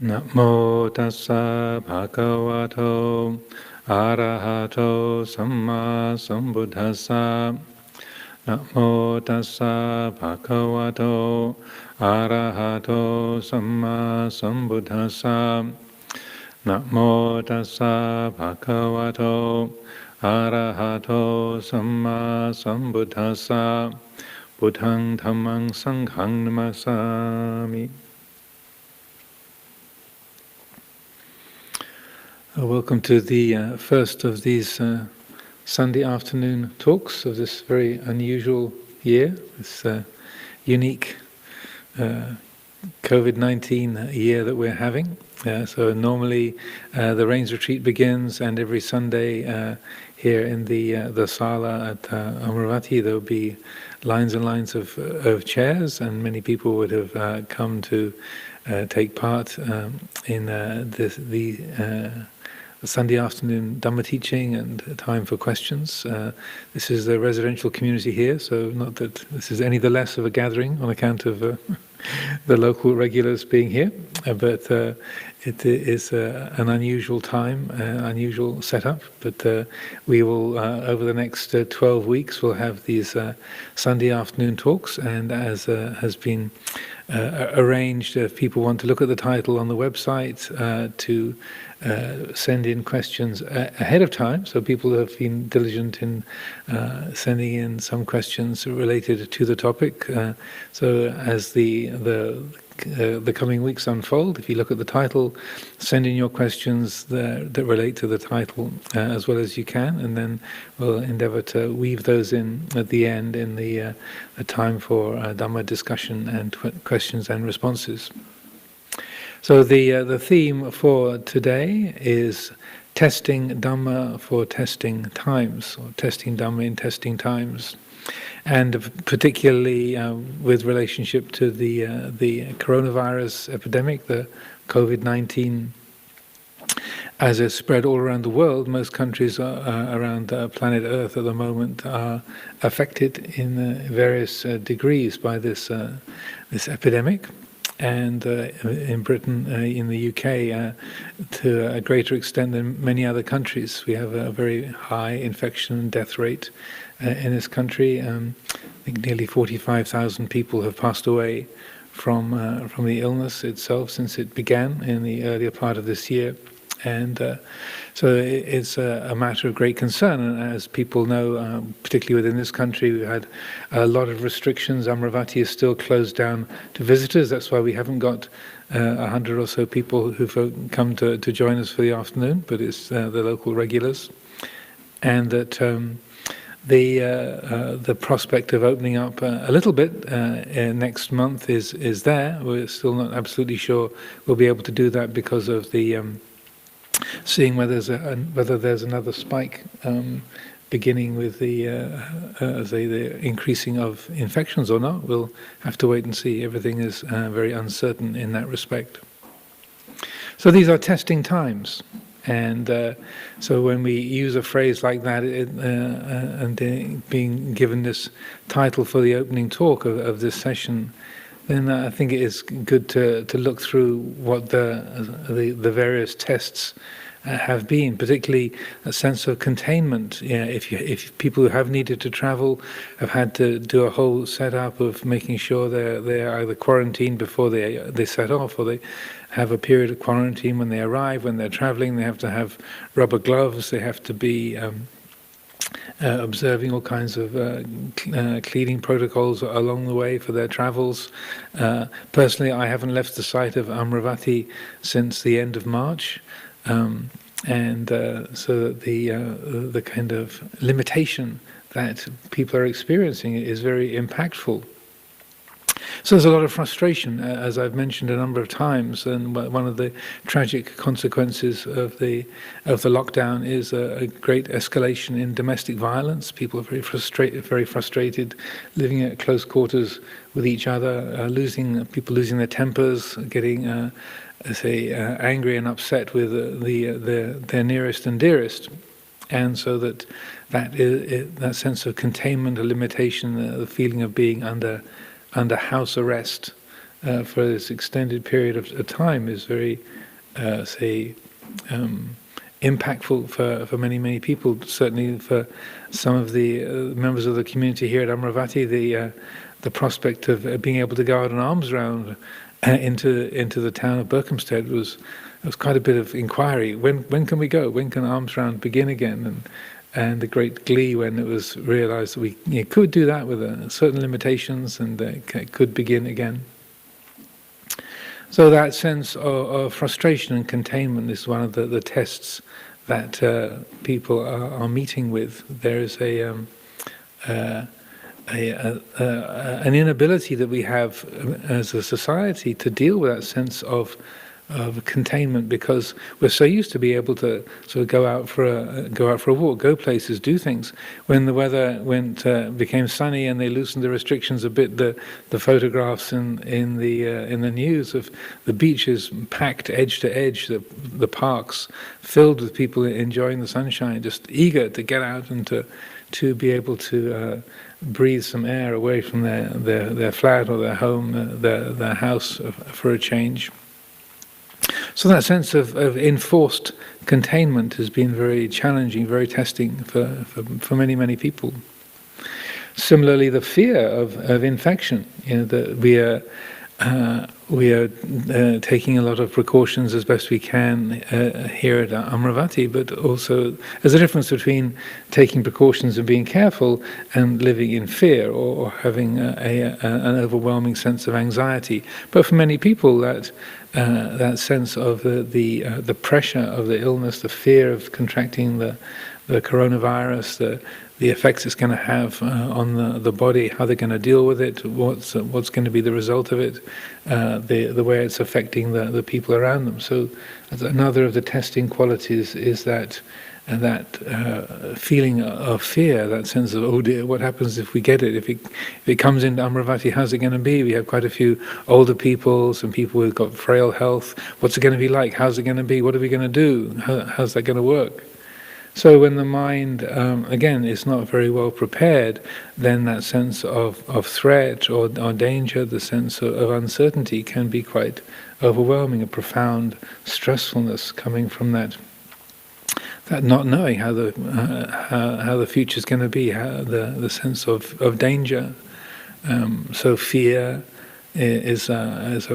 Namo tassa bhagavato arahato samma sambuddhassa. Namo tassa bhagavato arahato samma sambuddhassa. Namo tassa bhagavato arahato samma sambuddhassa. Buddhang dhammang sanghang namasami. Welcome to the first of these Sunday afternoon talks of this very unusual year, this unique COVID-19 year that we're having. So normally the Rains Retreat begins, and every Sunday here in the sala at Amaravati there will be lines and lines of chairs, and many people would have come to take part in the Sunday afternoon Dhamma teaching and time for questions. This is the residential community here, so not that this is any the less of a gathering on account of the local regulars being here, but it is an unusual time, unusual setup. But we will, over the next 12 weeks, we'll have these Sunday afternoon talks, and as has been arranged, if people want to look at the title on the website, to send in questions ahead of time. So people have been diligent in sending in some questions related to the topic. So as the coming weeks unfold, if you look at the title, send in your questions that relate to the title as well as you can, and then we'll endeavour to weave those in at the end in the time for Dhamma discussion and questions and responses. So the theme for today is testing Dhamma for testing times, or testing Dhamma in testing times, and particularly with relationship to the coronavirus epidemic, the COVID-19, as it's spread all around the world. Most countries around planet Earth at the moment are affected in various degrees by this epidemic. And in Britain, in the UK, to a greater extent than many other countries, we have a very high infection and death rate in this country. I think nearly 45,000 people have passed away from the illness itself since it began in the earlier part of this year. And so it's a matter of great concern. And as people know, particularly within this country, we've had a lot of restrictions. Amaravati is still closed down to visitors. That's why we haven't got 100 or so people who've come to join us for the afternoon, but it's the local regulars. And that the prospect of opening up a little bit next month is there. We're still not absolutely sure we'll be able to do that because of the seeing whether there's another spike beginning with the increasing of infections or not. We'll have to wait and see. Everything is very uncertain in that respect. So these are testing times. And so when we use a phrase like that, and being given this title for the opening talk of this session, then I think it is good to look through what the various tests have been, particularly a sense of containment. Yeah, if people who have needed to travel have had to do a whole setup of making sure they're either quarantined before they set off, or they have a period of quarantine when they arrive. When they're traveling, they have to have rubber gloves. They have to be observing all kinds of cleaning protocols along the way for their travels. Personally, I haven't left the site of Amaravati since the end of March, and so that the kind of limitation that people are experiencing is very impactful. So there's a lot of frustration, as I've mentioned a number of times, and one of the tragic consequences of the lockdown is a great escalation in domestic violence. People are very frustrated, living at close quarters with each other, people losing their tempers, getting angry and upset with their nearest and dearest, and so that sense of containment, a limitation, the feeling of being under house arrest for this extended period of time is very, impactful for many people. Certainly for some of the members of the community here at Amaravati, the prospect of being able to go out on alms round into the town of Berkhamsted was quite a bit of inquiry. When can we go? When can alms round begin again? And the great glee when it was realised that we could do that with certain limitations, and it could begin again. So that sense of frustration and containment is one of the tests that people are meeting with. There is an inability that we have as a society to deal with that sense of containment, because we're so used to be able to sort of go out for a walk, go places, do things. When the weather became sunny and they loosened the restrictions a bit, the photographs in the news of the beaches packed edge to edge, the parks filled with people enjoying the sunshine, just eager to get out and to be able to breathe some air away from their flat or their home, their house for a change. So that sense of enforced containment has been very challenging, very testing for many people. Similarly, the fear of infection. That we are taking a lot of precautions as best we can here at Amaravati, but also there's a difference between taking precautions and being careful and living in fear or having an overwhelming sense of anxiety. But for many people, that sense of the pressure of the illness, the fear of contracting the coronavirus, the effects it's going to have on the body, how they're going to deal with it, what's going to be the result of it, the way it's affecting the people around them. So another of the testing qualities is that feeling of fear, that sense of, oh dear, what happens if we get it? If it comes into Amaravati, how's it going to be? We have quite a few older people, some people who've got frail health. What's it going to be like? How's it going to be? What are we going to do? How's that going to work? So when the mind, again, is not very well prepared, then that sense of threat or danger, the sense of uncertainty can be quite overwhelming, a profound stressfulness coming from that not knowing how the future is going to be, the sense of danger. So fear is a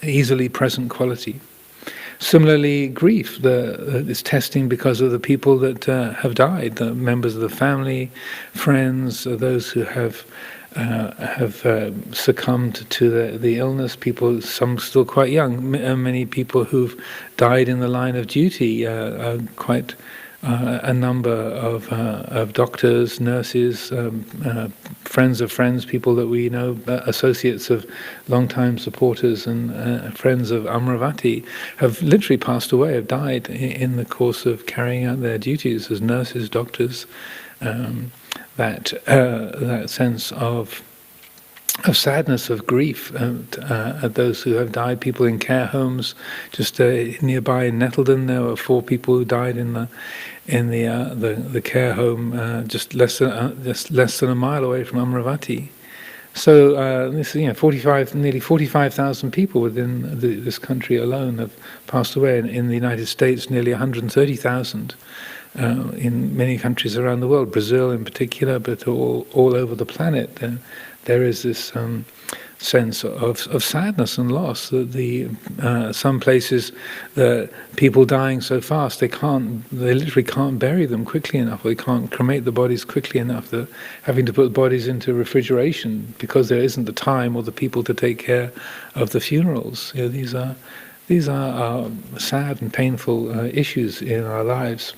easily present quality. Similarly, grief is testing because of the people that have died, the members of the family, friends, those who have succumbed to the illness. People, some still quite young, many people who've died in the line of duty. Quite a number of doctors, nurses, friends of friends, people that we know, associates of long-time supporters and friends of Amaravati, have literally passed away, have died in the course of carrying out their duties as nurses, doctors. That sense of sadness, of grief at those who have died. People in care homes, just nearby in Nettleton, there were 4 people who died in the care home just less than a mile away from Amaravati. So this, nearly 45,000 people within this country alone have passed away. In the United States, nearly 130,000. In many countries around the world, Brazil in particular, but all over the planet, there is this sense of sadness and loss. That some places, the people dying so fast, they literally can't bury them quickly enough, or they can't cremate the bodies quickly enough. They're having to put bodies into refrigeration because there isn't the time or the people to take care of the funerals. These are sad and painful issues in our lives.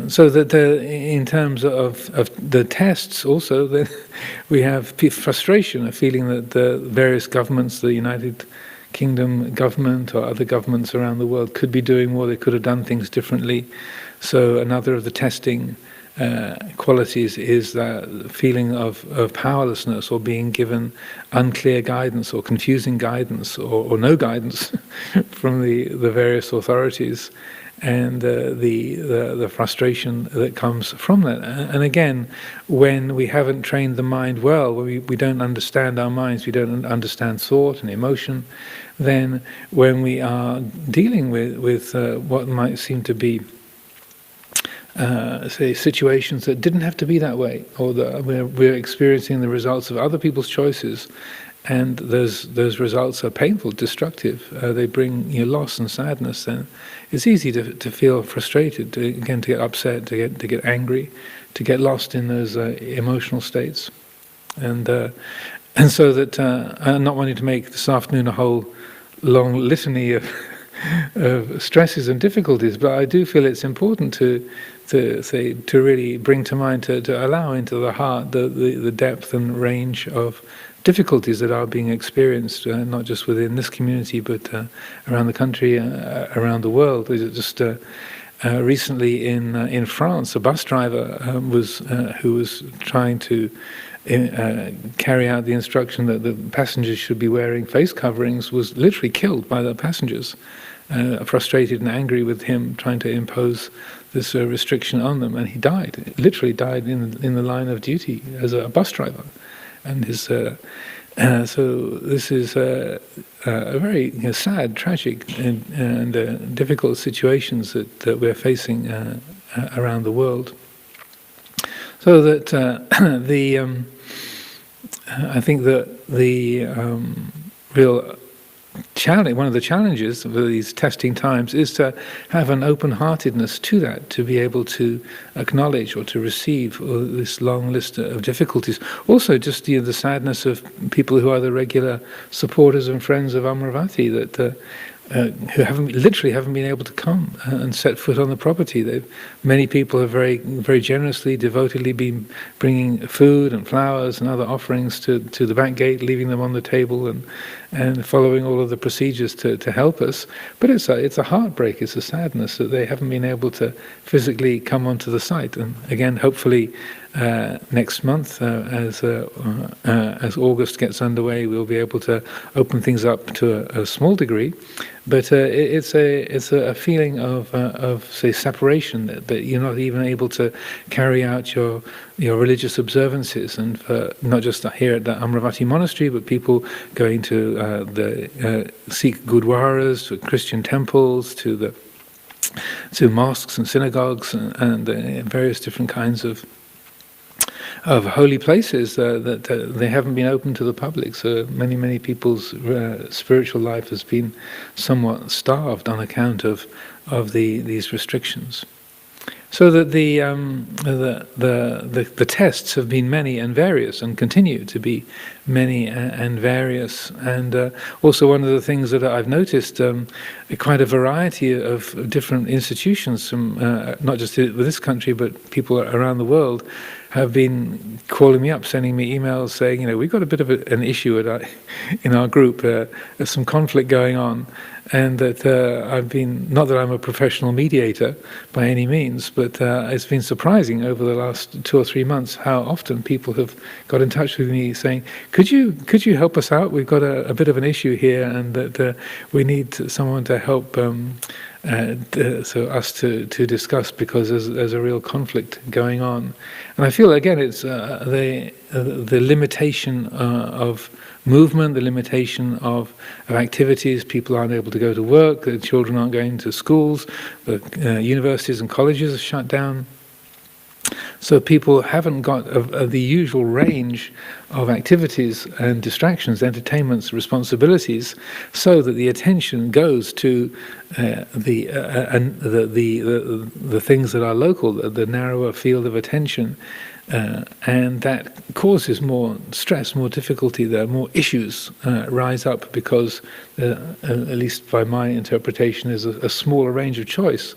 So that in terms of the tests also, we have frustration, a feeling that the various governments, the United Kingdom government or other governments around the world, could be doing more, they could have done things differently. So another of the testing qualities is that feeling of powerlessness, or being given unclear guidance or confusing guidance or no guidance from the various authorities. and the frustration that comes from that. And again, when we haven't trained the mind well, when we don't understand our minds, we don't understand thought and emotion, then when we are dealing with what might seem to be say situations that didn't have to be that way, or that we're experiencing the results of other people's choices, and those results are painful, destructive, they bring loss and sadness, then it's easy to feel frustrated, to get upset, to get angry, to get lost in those emotional states. And so that I'm not wanting to make this afternoon a whole long litany of stresses and difficulties, but I do feel it's important to really bring to mind, to allow into the heart the depth and range of difficulties that are being experienced, not just within this community, but around the country, around the world. Just recently in France, a bus driver who was trying to carry out the instruction that the passengers should be wearing face coverings, was literally killed by the passengers, frustrated and angry with him trying to impose this restriction on them, and he died. Literally died in the line of duty as a bus driver. And his so this is a very sad, tragic, and difficult situations that we're facing around the world. So that I think that the real challenge, one of the challenges of these testing times, is to have an open-heartedness to that, to be able to acknowledge or to receive this long list of difficulties. Also, just the sadness of people who are the regular supporters and friends of Amaravati, that who literally haven't been able to come and set foot on the property. Many people have very, very generously, devotedly been bringing food and flowers and other offerings to the back gate, leaving them on the table, and following all of the procedures to help us. But it's a heartbreak, it's a sadness that they haven't been able to physically come onto the site. And again, hopefully next month, as August gets underway, we'll be able to open things up to a small degree. But it's a feeling of say separation, that you're not even able to carry out your religious observances, and for not just here at the Amaravati Monastery, but people going to the Sikh gurdwaras, to Christian temples, to mosques and synagogues, and various different kinds of holy places that they haven't been open to the public. So many people's spiritual life has been somewhat starved on account of these restrictions. So that the tests have been many and various, and continue to be many and various. And also one of the things that I've noticed, quite a variety of different institutions from not just with this country, but people around the world, have been calling me up, sending me emails saying, we've got a bit of an issue in our group, there's some conflict going on, and that I've been, not that I'm a professional mediator by any means, but it's been surprising over the last 2 or 3 months how often people have got in touch with me saying, could you help us out? We've got a bit of an issue here, and that we need someone to help so us to discuss, because there's a real conflict going on. And I feel again it's the limitation of movement, the limitation of activities. People aren't able to go to work, the children aren't going to schools, the universities and colleges are shut down. So people haven't got the usual range of activities and distractions, entertainments, responsibilities, so that the attention goes to the things that are local, the narrower field of attention, and that causes more stress, more difficulty. There are more issues rise up, because at least by my interpretation, is a smaller range of choice.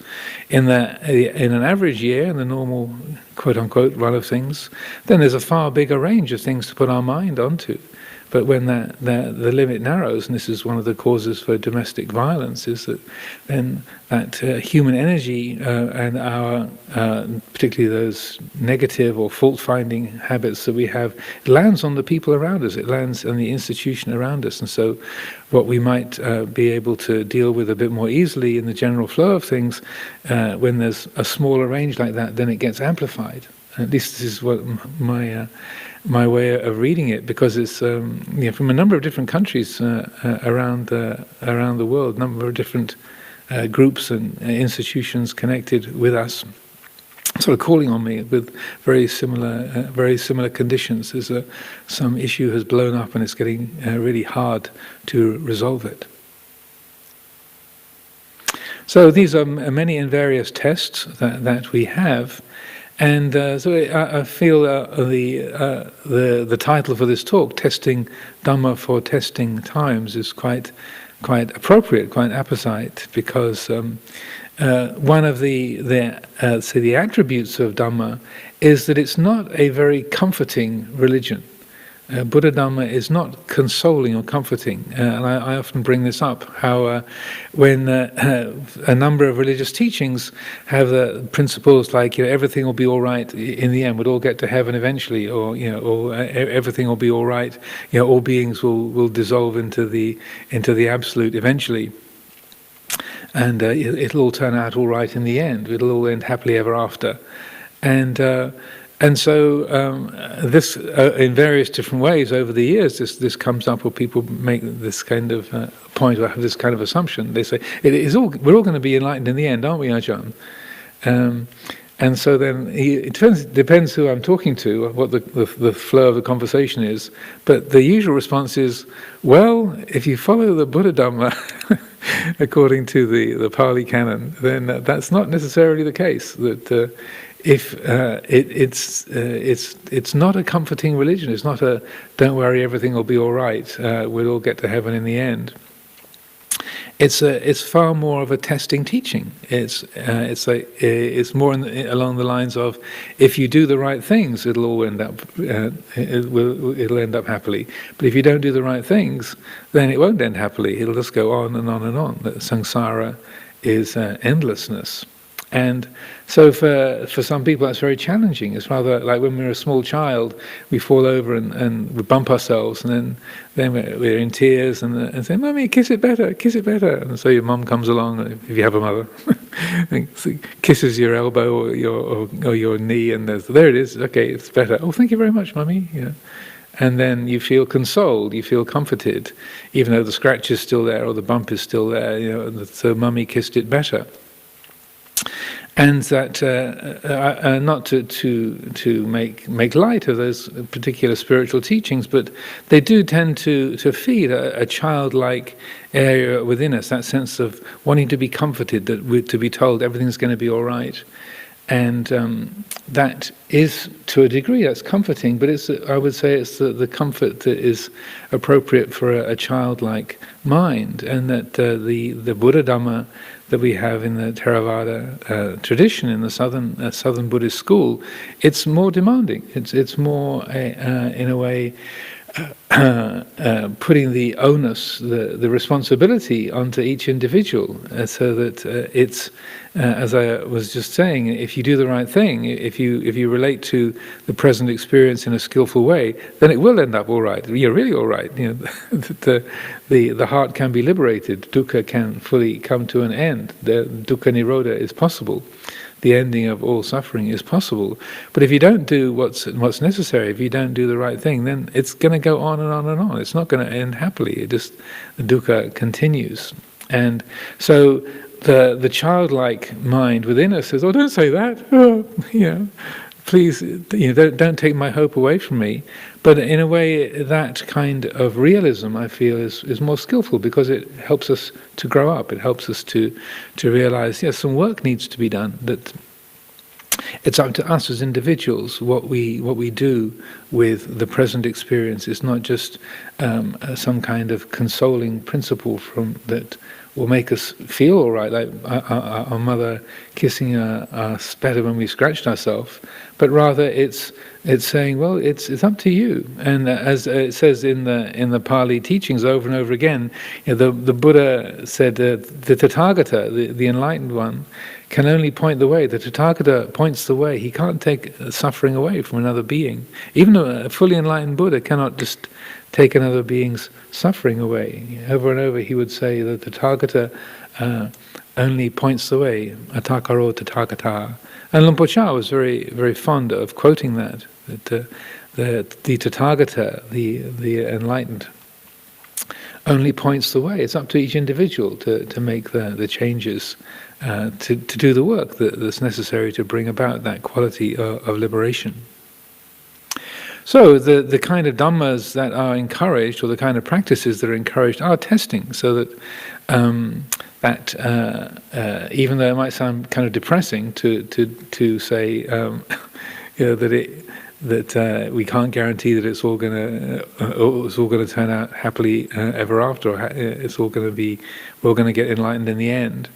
In an average year, in the normal quote-unquote run of things, then there's a far bigger range of things to put our mind onto. But when the limit narrows, and this is one of the causes for domestic violence, is that then that human energy and our, particularly those negative or fault-finding habits that we have, lands on the people around us. It lands on the institution around us. And so what we might be able to deal with a bit more easily in the general flow of things, when there's a smaller range like that, then it gets amplified. At least this is what my way of reading it, because it's from a number of different countries around the world, number of different groups and institutions connected with us, sort of calling on me with very similar conditions. There's some issue has blown up and it's getting really hard to resolve it. So these are many and various tests that we have, and so I feel the title for this talk, "Testing Dhamma for Testing Times," is quite appropriate, quite apposite, because one of the attributes of Dhamma is that it's not a very comforting religion. Buddha Dhamma is not consoling or comforting, and I often bring this up, how when a number of religious teachings have principles like, everything will be all right in the end, we'll all get to heaven eventually, or everything will be all right, all beings will dissolve into the absolute eventually, and it'll all turn out all right in the end, it'll all end happily ever after. And so this, in various different ways over the years, this comes up, where people make this kind of point, or have this kind of assumption. They say, we're all going to be enlightened in the end, aren't we, Ajahn? And so then it depends who I'm talking to, what the flow of the conversation is. But the usual response is, well, if you follow the Buddha Dhamma according to the Pali Canon, then that's not necessarily the case. That if it's not a comforting religion, it's not a "don't worry, everything will be all right, we'll all get to heaven in the end." It's far more of a testing teaching. It's more along the lines of, if you do the right things, it'll all end up it'll end up happily. But if you don't do the right things, then it won't end happily. It'll just go on and on and on. That samsara is endlessness. And so for some people that's very challenging. It's rather like when we're a small child, we fall over and we bump ourselves, and then we're in tears and say, "Mummy, kiss it better, kiss it better." And so your mum comes along, if you have a mother, and kisses your elbow or your knee, and there it is. Okay, it's better. Oh, thank you very much, Mummy. And then you feel consoled, you feel comforted, even though the scratch is still there or the bump is still there. So Mummy kissed it better. And that not to make light of those particular spiritual teachings, but they do tend to feed a childlike area within us, that sense of wanting to be comforted, to be told everything's going to be all right. And that is, to a degree, that's comforting, but I would say it's the comfort that is appropriate for a childlike mind, and that the Buddha Dhamma that we have in the Theravada tradition, in the Southern Buddhist school, it's more demanding. It's more, in a way, putting the onus, the responsibility onto each individual, so that it's, as I was just saying, if you do the right thing, if you relate to the present experience in a skillful way, then it will end up all right. You're really all right. The heart can be liberated. Dukkha can fully come to an end. The dukkha nirodha is possible. The ending of all suffering is possible. But if you don't do what's necessary, if you don't do the right thing, then it's going to go on and on and on. It's not going to end happily. The dukkha continues. And so the childlike mind within us says, "Oh, don't say that. Oh, please, don't take my hope away from me." But in a way, that kind of realism, I feel, is more skillful, because it helps us to grow up. It helps us to realize, yes, some work needs to be done. That It's up to us as individuals what we do with the present experience. It's not just some kind of consoling principle that will make us feel all right, like our mother kissing us better when we scratched ourselves, but rather it's saying, well, it's up to you. And as it says in the Pali teachings over and over again, the Buddha said the Tathagata, the enlightened one, can only point the way. The Tathagata points the way. He can't take suffering away from another being. Even a fully enlightened Buddha cannot just take another being's suffering away. Over and over he would say that the Tathagata only points the way. Atakaro Tathagata. And Luang Por Chah was very, very fond of quoting that the Tathagata, the enlightened, only points the way. It's up to each individual to make the changes, to do the work that's necessary to bring about that quality of liberation. So the kind of dhammas that are encouraged, or the kind of practices that are encouraged, are testing, so that even though it might sound kind of depressing to say that we can't guarantee that it's all going to turn out happily ever after, or it's all going to be, we're going to get enlightened in the end.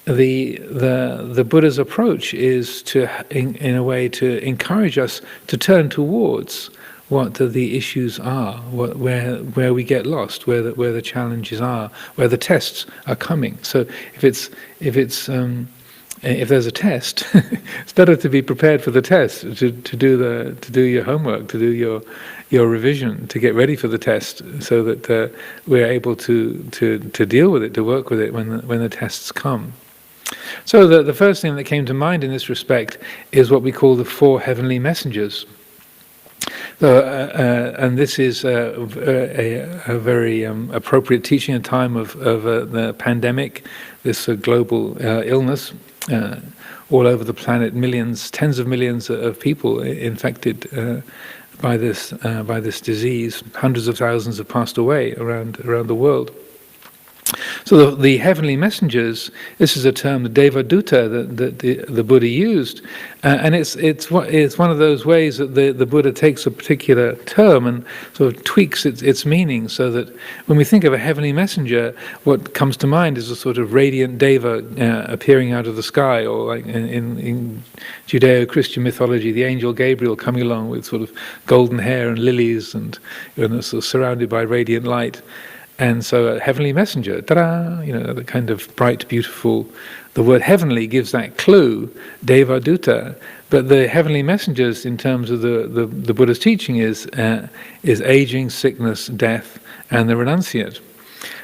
The Buddha's approach is to, in a way, to encourage us to turn towards what the issues are, where we get lost, where the challenges are, where the tests are coming. So if there's a test, it's better to be prepared for the test, to do your homework, to do your revision, to get ready for the test, so that we're able to deal with it, to work with it when the tests come. So the first thing that came to mind in this respect is what we call the 4 heavenly messengers. And this is a very appropriate teaching in a time of the pandemic, this global illness. All over the planet, tens of millions of people infected by this disease. Hundreds of thousands have passed away around the world. So the heavenly messengers, this is a term, the Devaduta, that the Buddha used, and it's one of those ways that the Buddha takes a particular term and sort of tweaks its meaning, so that when we think of a heavenly messenger, what comes to mind is a sort of radiant deva appearing out of the sky, or like in Judeo-Christian mythology, the angel Gabriel coming along with sort of golden hair and lilies and sort of surrounded by radiant light. And so a heavenly messenger, ta-da, the kind of bright, beautiful, the word heavenly gives that clue, Devaduta. But the heavenly messengers, in terms of the Buddha's teaching, is aging, sickness, death, and the renunciate.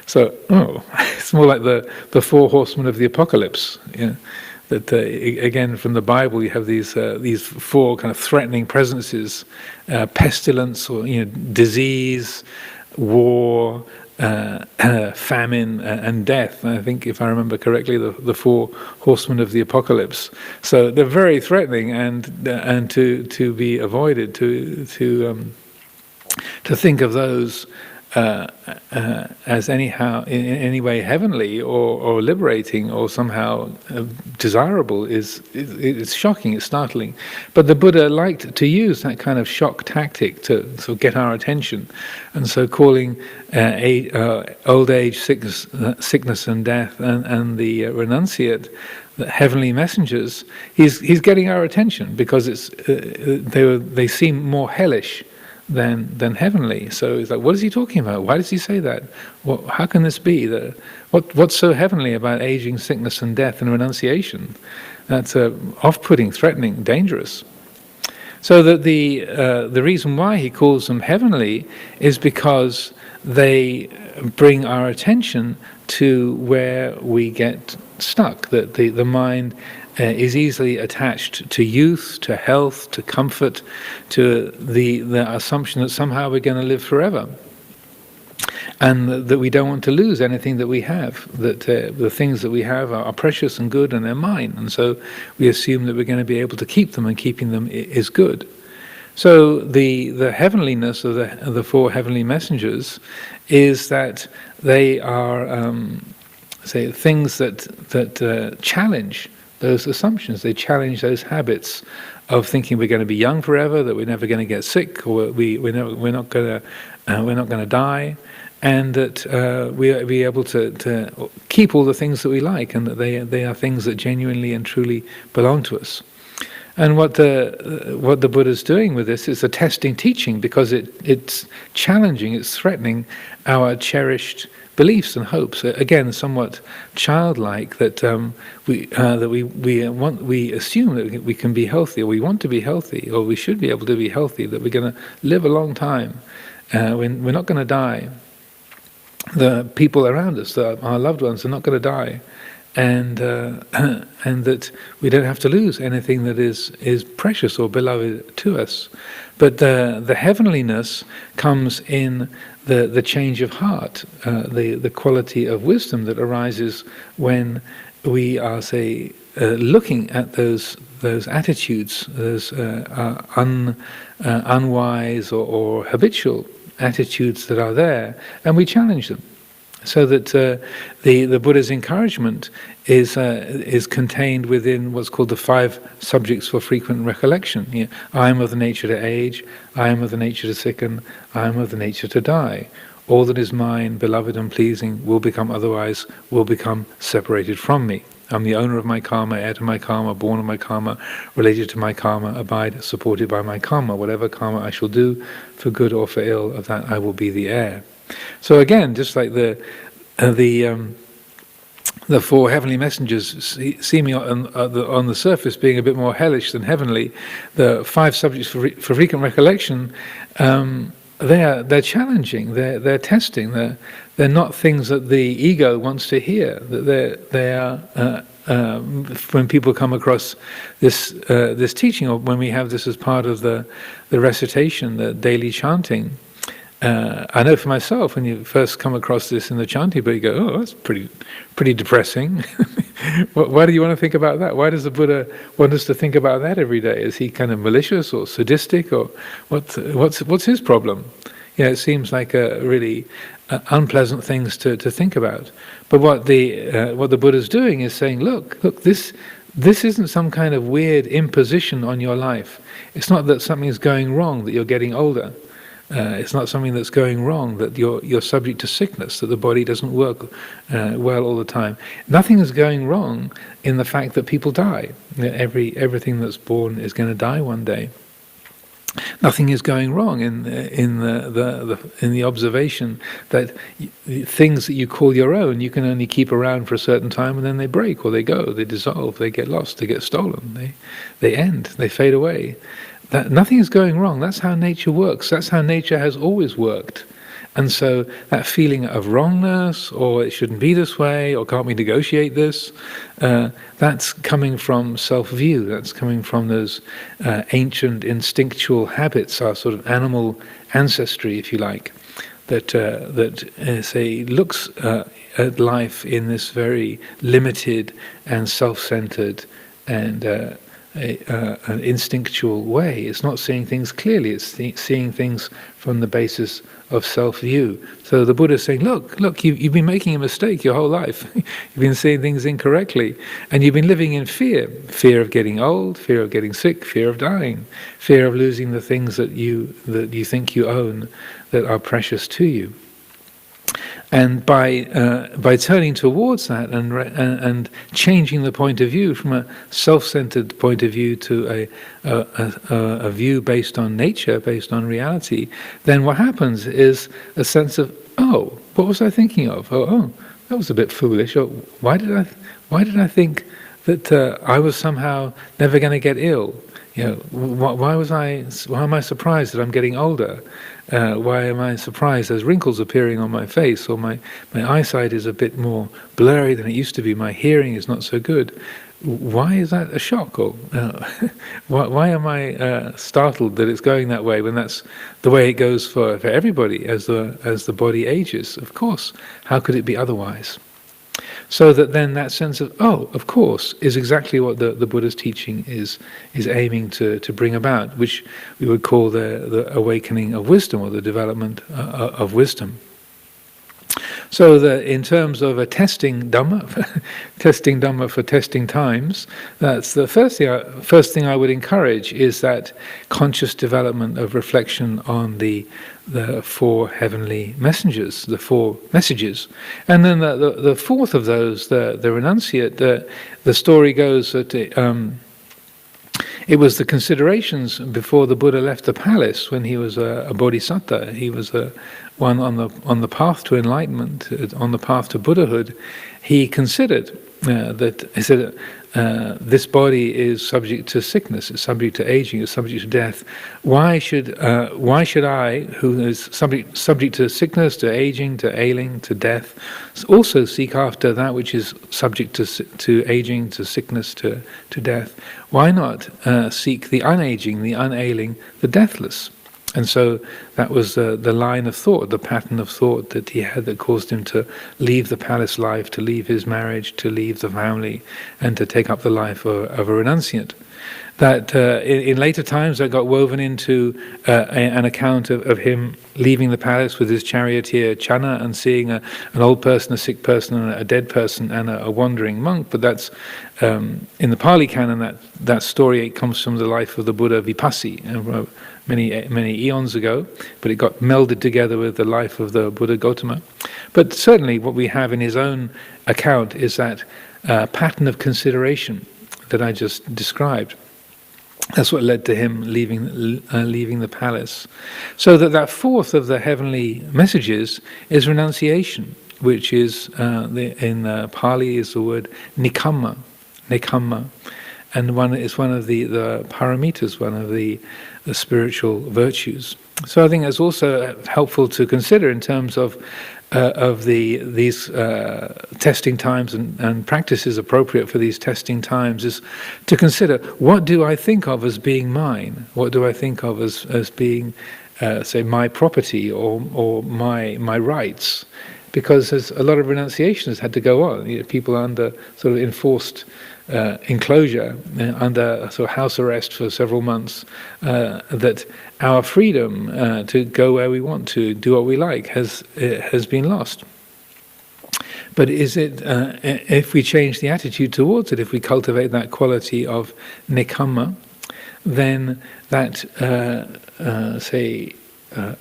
So, it's more like the 4 horsemen of the apocalypse. That again, from the Bible, you have these 4 kind of threatening presences: pestilence, or disease, war, famine, and death. I think, if I remember correctly, the 4 horsemen of the apocalypse. So they're very threatening, and to be avoided. To think of those as anyhow in any way heavenly or liberating or somehow desirable it's shocking, it's startling. But the Buddha liked to use that kind of shock tactic to sort of get our attention, and so calling old age, sickness and death, and the renunciate, the heavenly messengers, he's getting our attention, because they seem more hellish than heavenly. So it's like, what is he talking about? Why does he say that? How can this be? What's so heavenly about aging, sickness and death and renunciation? That's off-putting, threatening, dangerous. So that the reason why he calls them heavenly is because they bring our attention to where we get stuck, that the mind is easily attached to youth, to health, to comfort, to the assumption that somehow we're going to live forever, and that we don't want to lose anything that we have, that the things that we have are precious and good and they're mine, and so we assume that we're going to be able to keep them, and keeping them is good. So the heavenliness of the 4 heavenly messengers is that they are things that challenge those assumptions. They challenge those habits of thinking we're going to be young forever, that we're never going to get sick, or we're not going to die, and that we'll be able to keep all the things that we like, and that they are things that genuinely and truly belong to us. And what the Buddha's doing with this is a testing teaching, because it's challenging, it's threatening our cherished beliefs and hopes. Again, somewhat childlike, that we assume that we can be healthy, or we want to be healthy, or we should be able to be healthy, that we're going to live a long time, we're not going to die. The people around us, our loved ones, are not going to die. And that we don't have to lose anything that is precious or beloved to us. But the heavenliness comes in the change of heart, the quality of wisdom that arises when we are, say, looking at those attitudes, those unwise or habitual attitudes that are there, and we challenge them. So that the Buddha's encouragement is contained within what's called the 5 subjects for frequent recollection. I am of the nature to age, I am of the nature to sicken, I am of the nature to die. All that is mine, beloved and pleasing, will become otherwise, will become separated from me. I'm the owner of my karma, heir to my karma, born of my karma, related to my karma, abide, supported by my karma. Whatever karma I shall do, for good or for ill, of that I will be the heir. So again, just like the 4 heavenly messengers seeming on the surface being a bit more hellish than heavenly, the 5 subjects for frequent recollection, they're challenging, they're testing, they're not things that the ego wants to hear. That they are when people come across this teaching, or when we have this as part of the recitation, the daily chanting. I know for myself, when you first come across this in the chanting book, you go, "Oh, that's pretty depressing." Why do you want to think about that? Why does the Buddha want us to think about that every day? Is he kind of malicious or sadistic, or what's his problem? It seems like a really unpleasant things to think about. But what the Buddha's doing is saying, look, this isn't some kind of weird imposition on your life. It's not that something's going wrong, that you're getting older. It's not something that's going wrong, that you're subject to sickness, that the body doesn't work well all the time. Nothing is going wrong in the fact that people die. Everything that's born is going to die one day. Nothing is going wrong in the observation that things that you call your own, you can only keep around for a certain time, and then they break, or they go, they dissolve, they get lost, they get stolen, they end, they fade away. That nothing is going wrong. That's how nature works. That's how nature has always worked. And so that feeling of wrongness, or it shouldn't be this way, or can't we negotiate this, that's coming from self-view. That's coming from those ancient instinctual habits, our sort of animal ancestry, if you like, that say looks at life in this very limited and self-centered and an instinctual way. It's not seeing things clearly, it's seeing things from the basis of self-view. So the Buddha is saying, look, you've been making a mistake your whole life. You've been seeing things incorrectly, and you've been living in fear of getting old, fear of getting sick, fear of dying, fear of losing the things that you think you own, that are precious to you. And by turning towards that and changing the point of view from a self-centered point of view to a view based on nature, based on reality, then what happens is a sense of, oh, what was I thinking of? Oh, that was a bit foolish. Or why did I think that I was somehow never going to get ill? Why am I surprised that I'm getting older? Why am I surprised there's wrinkles appearing on my face, or my eyesight is a bit more blurry than it used to be, my hearing is not so good? Why is that a shock? Or why am I startled that it's going that way, when that's the way it goes for everybody as the body ages? Of course, how could it be otherwise? So that then that sense of, oh, of course, is exactly what the Buddha's teaching is aiming to bring about, which we would call the awakening of wisdom, or the development of wisdom. So that in terms of a testing Dhamma, testing Dhamma for testing times, that's the first thing I would encourage is that conscious development of reflection on the four heavenly messengers, the four messages. And then the fourth of those, the renunciate, the story goes that it was the considerations before the Buddha left the palace when he was a bodhisattva. He was one on the path to enlightenment, on the path to Buddhahood. He considered that he said, this body is subject to sickness, it's subject to aging, it's subject to death. Why should I, who is subject to sickness, to aging, to ailing, to death, also seek after that which is subject to aging, to sickness, to death? Why not seek the unaging, the unailing, the deathless? And so that was the line of thought, the pattern of thought that he had that caused him to leave the palace life, to leave his marriage, to leave the family, and to take up the life of a renunciate. That in later times that got woven into an account of him leaving the palace with his charioteer Channa and seeing an old person, a sick person, and a dead person, and a wandering monk. But that's in the Pali Canon. That story comes from the life of the Buddha Vipassi many eons ago, but it got melded together with the life of the Buddha Gautama. But certainly, what we have in his own account is that pattern of consideration that I just described. That's what led to him leaving the palace. So that fourth of the heavenly messages is renunciation, which is in Pali is the word nikamma, and it's one of the paramitas, one of the spiritual virtues. So I think it's also helpful to consider in terms of these testing times and practices appropriate for these testing times, is to consider, what do I think of as being mine? What do I think of as being, say, my property or my rights? Because there's a lot of renunciations had to go on. People are under sort of enforced enclosure, under sort of house arrest for several months, that our freedom to go where we want to, do what we like, has been lost. But is it, if we change the attitude towards it, if we cultivate that quality of nekamma, then that,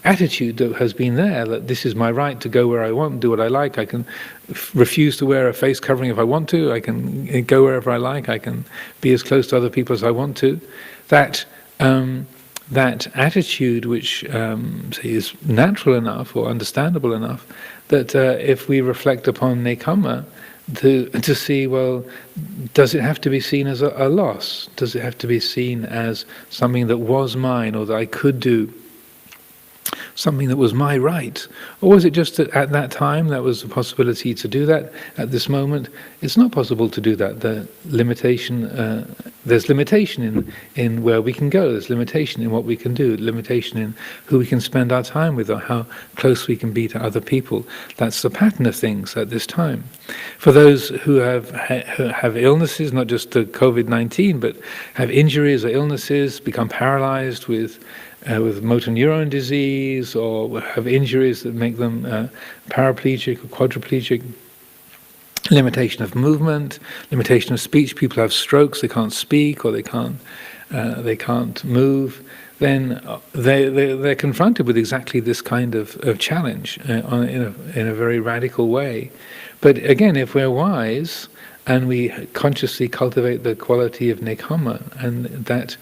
attitude that has been there, that this is my right to go where I want, do what I like, I can refuse to wear a face covering if I want to, I can go wherever I like, I can be as close to other people as I want to, that attitude which is natural enough or understandable enough, that if we reflect upon nekamma, to see, well, does it have to be seen as a loss? Does it have to be seen as something that was mine or that I could do? Something that was my right? Or was it just that at that time there was a possibility to do that? At this moment, it's not possible to do that. The limitation, there's limitation in where we can go, there's limitation in what we can do, limitation in who we can spend our time with or how close we can be to other people. That's the pattern of things at this time. For those who have illnesses, not just the COVID-19, but have injuries or illnesses, become paralyzed with motor neuron disease, or have injuries that make them paraplegic or quadriplegic, limitation of movement, limitation of speech. People have strokes; they can't speak or they can't move. Then they're confronted with exactly this kind of challenge in a very radical way. But again, if we're wise and we consciously cultivate the quality of nekamma and that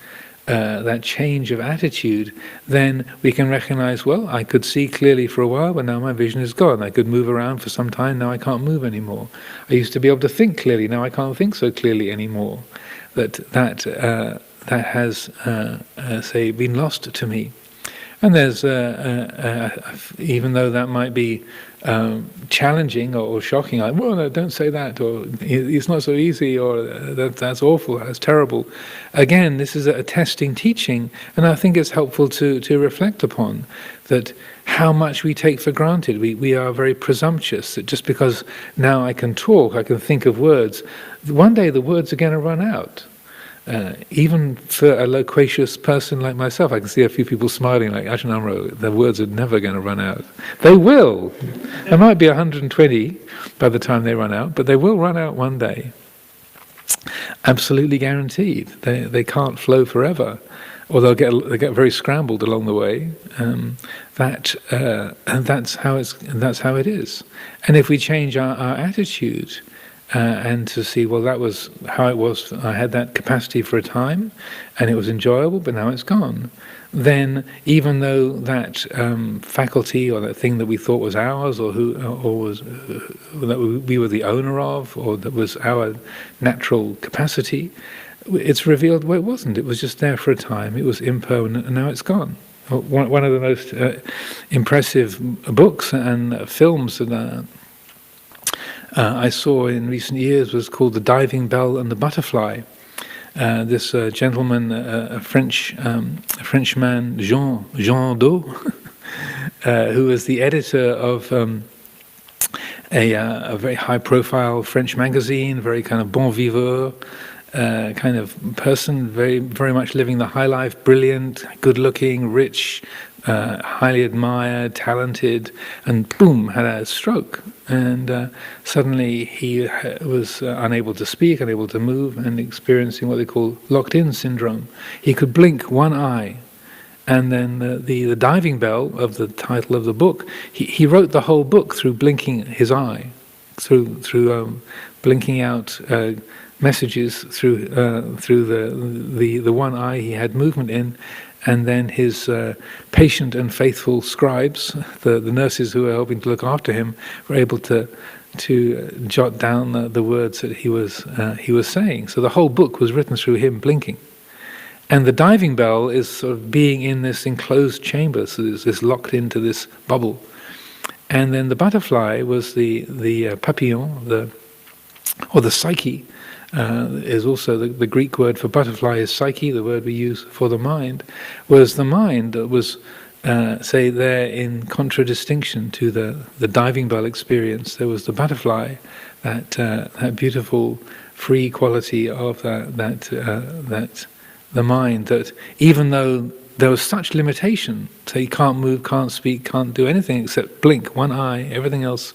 change of attitude, then we can recognize, well, I could see clearly for a while, but now my vision is gone. I could move around for some time, now I can't move anymore. I used to be able to think clearly, now I can't think so clearly anymore. That has, say, been lost to me. And there's, even though that might be challenging or shocking, like, well, no, don't say that, or it's not so easy, or that's awful, that's terrible. Again, this is a testing teaching, and I think it's helpful to reflect upon that how much we take for granted. We are very presumptuous that just because now I can talk, I can think of words, one day the words are going to run out. even for a loquacious person like myself, I can see a few people smiling like, Ajahn Amaro, their words are never going to run out. They will. There might be 120 by the time they run out, but they will run out one day. Absolutely guaranteed. They can't flow forever, or they get very scrambled along the way. And that's how it is. And if we change our attitude, and to see, well, that was how it was. I had that capacity for a time, and it was enjoyable, but now it's gone. Then, even though that faculty or that thing that we thought was ours, or that we were the owner of, or that was our natural capacity, it's revealed, well, it wasn't. It was just there for a time. It was impermanent, and now it's gone. One of the most impressive books and films that I saw in recent years was called The Diving Bell and the Butterfly. This gentleman, a Frenchman, Jean Do, who was the editor of a very high-profile French magazine, very kind of bon vivant kind of person, very very much living the high life, brilliant, good-looking, rich, highly admired, talented, and boom, had a stroke. And suddenly he was unable to speak, unable to move, and experiencing what they call locked-in syndrome. He could blink one eye, and then the diving bell of the title of the book, he wrote the whole book through blinking his eye, through blinking out messages through the one eye he had movement in. And then his patient and faithful scribes, the nurses who were helping to look after him, were able to jot down the words that he was saying. So the whole book was written through him blinking. And the diving bell is sort of being in this enclosed chamber, so it's this locked into this bubble. And then the butterfly was the papillon, or the psyche. Is also the Greek word for butterfly is psyche, the word we use for the mind, whereas the mind was, say, there in contradistinction to the diving bell experience. There was the butterfly, that beautiful free quality of that the mind, that even though there was such limitation, so you can't move, can't speak, can't do anything except blink one eye, everything else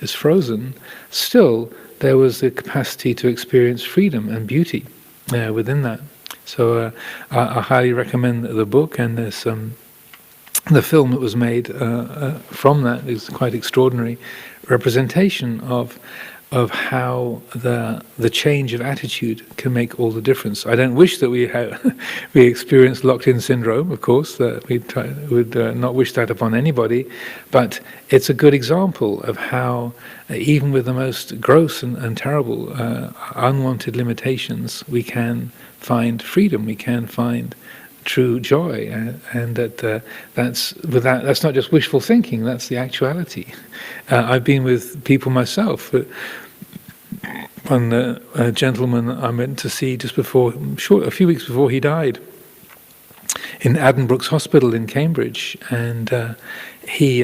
is frozen, still there was the capacity to experience freedom and beauty within that. So I highly recommend the book, and there's the film that was made from that is quite extraordinary representation of how the change of attitude can make all the difference. I don't wish that we experience locked-in syndrome, of course, that we would not wish that upon anybody, but it's a good example of how even with the most gross and terrible unwanted limitations, we can find freedom, we can find true joy, and that's not just wishful thinking, that's the actuality. I've been with people myself. One gentleman I went to see just before, a few weeks before he died, in Addenbrooke's Hospital in Cambridge, and he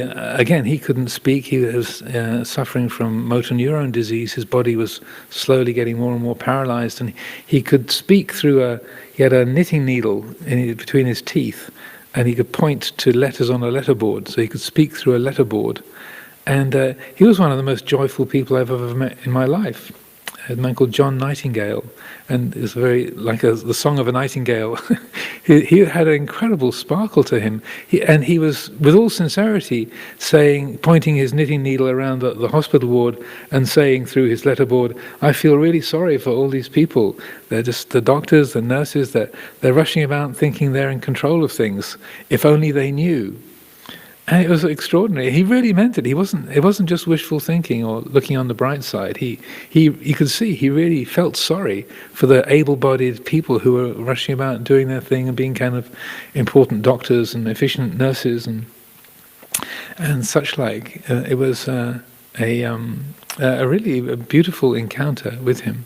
couldn't speak. He was suffering from motor neuron disease. His body was slowly getting more and more paralyzed, and he could speak through he had a knitting needle between his teeth, and he could point to letters on a letterboard, so he could speak through a letterboard. And he was one of the most joyful people I've ever met in my life. A man called John Nightingale, and it's very like the song of a nightingale. he had an incredible sparkle to him, and he was, with all sincerity, pointing his knitting needle around the hospital ward and saying through his letterboard, "I feel really sorry for all these people. They're just the doctors, the nurses, that they're rushing about thinking they're in control of things. If only they knew." And it was extraordinary. He really meant it. It wasn't just wishful thinking or looking on the bright side. You could see he really felt sorry for the able-bodied people who were rushing about doing their thing and being kind of important doctors and efficient nurses and such like. It was a really beautiful encounter with him.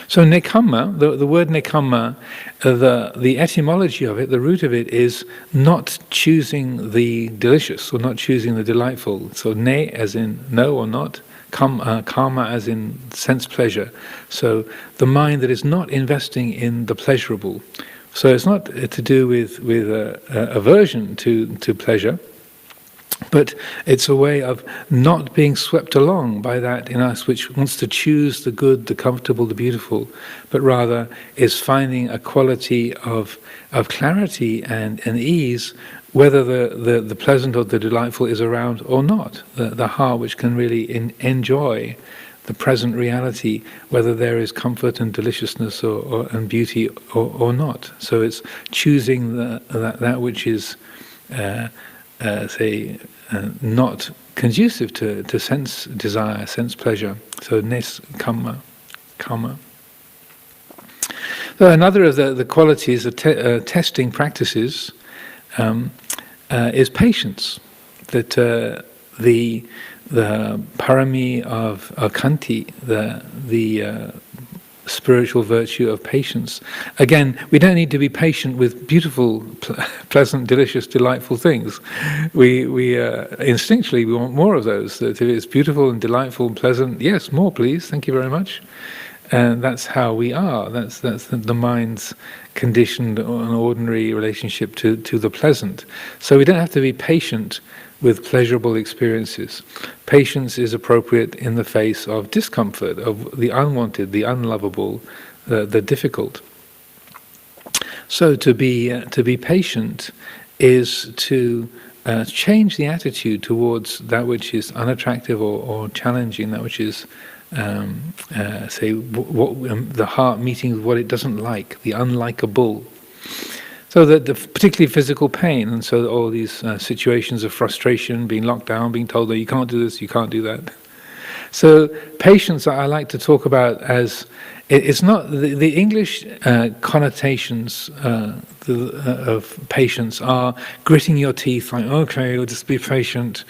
So nekamma, the word nekamma, the etymology of it, the root of it is not choosing the delicious or not choosing the delightful. So ne as in no or not, karma as in sense pleasure. So the mind that is not investing in the pleasurable. So it's not to do with aversion to pleasure, but it's a way of not being swept along by that in us which wants to choose the good, the comfortable, the beautiful, but rather is finding a quality of clarity and ease, whether the pleasant or the delightful is around or not. The heart which can really enjoy the present reality, whether there is comfort and deliciousness and beauty or not. So it's choosing that which is not conducive to sense desire, sense pleasure. So nes karma. So another of the qualities of testing practices is patience. That the parami of khanti, the spiritual virtue of patience. Again, we don't need to be patient with beautiful, pleasant, delicious, delightful things. We instinctually we want more of those. That if it's beautiful and delightful and pleasant, yes, more please, thank you very much. And that's how we are. That's the mind's conditioned, an ordinary relationship to the pleasant. So we don't have to be patient with pleasurable experiences. Patience is appropriate in the face of discomfort, of the unwanted, the unlovable, the difficult. So to be patient is to change the attitude towards that which is unattractive or challenging, that which is the heart meeting with what it doesn't like, the unlikable. So that particularly physical pain, and so all these situations of frustration, being locked down, being told that you can't do this, you can't do that. So patience, I like to talk about as it's not the English connotations of patience are gritting your teeth, like okay, you'll just be patient.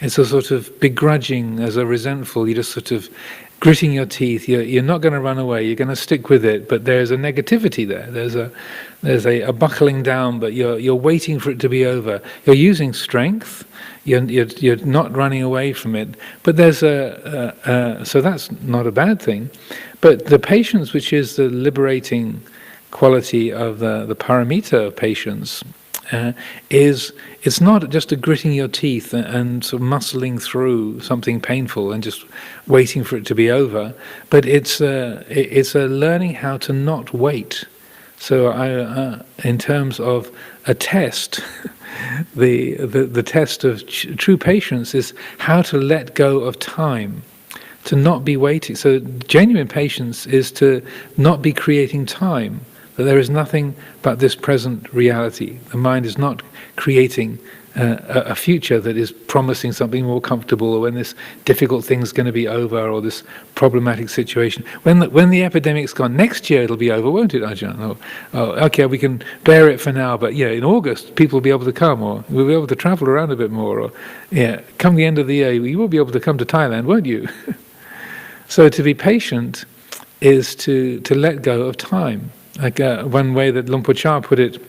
It's a sort of begrudging, as a resentful. You just sort of gritting your teeth. You're not going to run away. You're going to stick with it. But there's a negativity there. There's a buckling down. But you're waiting for it to be over. You're using strength. You're not running away from it. But there's so that's not a bad thing. But the patience, which is the liberating quality of the paramita of patience, it's not just a gritting your teeth and sort of muscling through something painful and just waiting for it to be over, but it's a learning how to not wait. So in terms of a test, the test of true patience is how to let go of time, to not be waiting. So genuine patience is to not be creating time. That there is nothing but this present reality. The mind is not creating a future that is promising something more comfortable, or when this difficult thing's going to be over, or this problematic situation. When the epidemic's gone, next year it'll be over, won't it, Ajahn? Okay, we can bear it for now, but in August people will be able to come, or we'll be able to travel around a bit more, or come the end of the year, you will be able to come to Thailand, won't you? So to be patient is to let go of time. Like one way that Luang Por Chah put it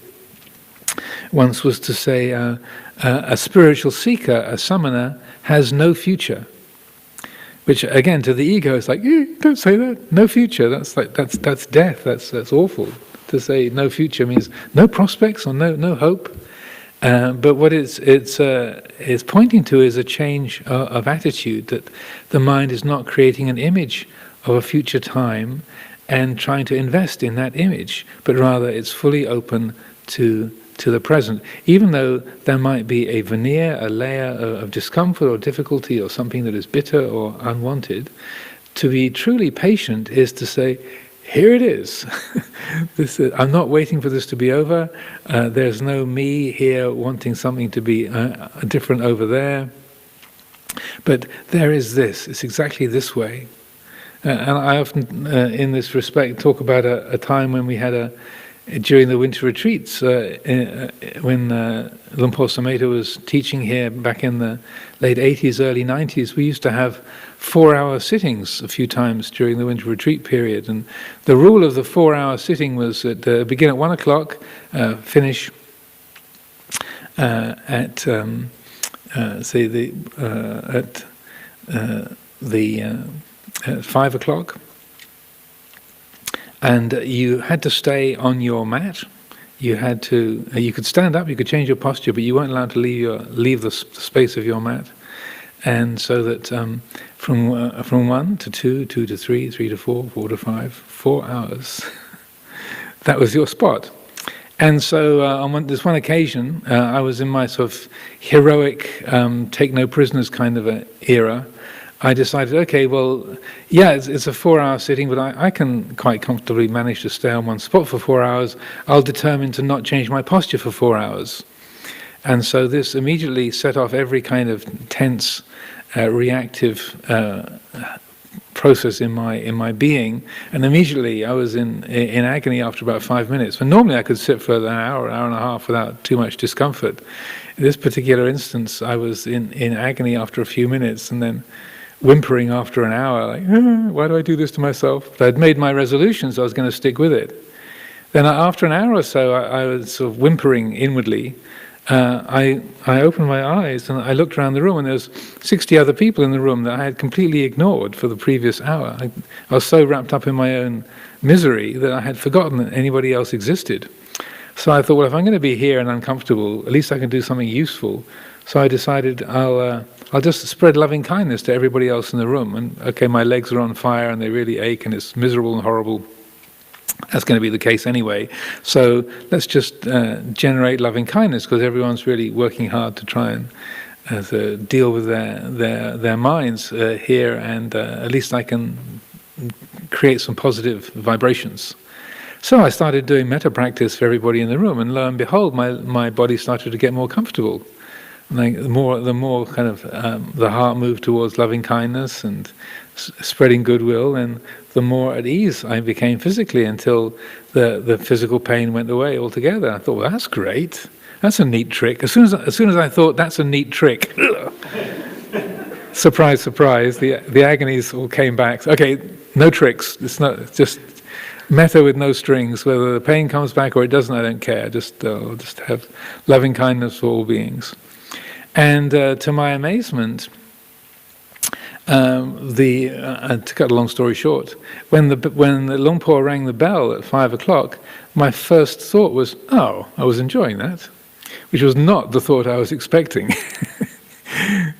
once was to say, a spiritual seeker, a samana, has no future. Which again, to the ego, is like, don't say that. No future. That's death. That's awful. To say no future means no prospects or no hope. But what it's pointing to is a change of attitude, that the mind is not creating an image of a future time and trying to invest in that image, but rather it's fully open to the present, even though there might be a veneer, a layer of discomfort or difficulty or something that is bitter or unwanted. To be truly patient is to say, here it is. I'm not waiting for this to be over. There's no me here wanting something to be different over there. But there is this. It's exactly this way. And I often, in this respect, talk about a time when we had during the winter retreats, when Luang Por Sumedho was teaching here back in the late 80s, early 90s, we used to have 4-hour sittings a few times during the winter retreat period. And the rule of the 4-hour sitting was that begin at 1 o'clock, finish at at 5 o'clock, and you had to stay on your mat. You had to. You could stand up. You could change your posture, but you weren't allowed to leave the space of your mat. And so that from 1 to 2, 2 to 3, 3 to 4, 4 to 5, 4 hours. That was your spot. And so on this one occasion, I was in my sort of heroic take no prisoners kind of a era. I decided, okay, well, yeah, it's a 4-hour sitting, but I can quite comfortably manage to stay on one spot for 4 hours. I'll determine to not change my posture for 4 hours. And so this immediately set off every kind of tense, reactive process in my being, and immediately I was in agony after about 5 minutes. When normally I could sit for an hour and a half without too much discomfort. In this particular instance, I was in agony after a few minutes, and then whimpering after an hour, like, why do I do this to myself? But I'd made my resolution, so I was going to stick with it. Then after an hour or so, I was sort of whimpering inwardly. I opened my eyes and I looked around the room, and there was 60 other people in the room that I had completely ignored for the previous hour. I was so wrapped up in my own misery that I had forgotten that anybody else existed. So I thought, well, if I'm going to be here and uncomfortable, at least I can do something useful. So I decided I'll just spread loving kindness to everybody else in the room. And okay, my legs are on fire and they really ache and it's miserable and horrible. That's going to be the case anyway. So let's just generate loving kindness, because everyone's really working hard to try and deal with their minds here, and at least I can create some positive vibrations. So I started doing metta practice for everybody in the room, and lo and behold, my body started to get more comfortable. Like the more kind of the heart moved towards loving kindness and spreading goodwill, and the more at ease I became physically, until the physical pain went away altogether. I thought, well, that's great. That's a neat trick. As soon as I thought that's a neat trick, surprise, surprise, the agonies all came back. Okay, no tricks. It's not just metta with no strings. Whether the pain comes back or it doesn't, I don't care. Just have loving kindness for all beings. And to my amazement, to cut a long story short, when the Luang Por rang the bell at 5 o'clock, my first thought was, oh, I was enjoying that, which was not the thought I was expecting.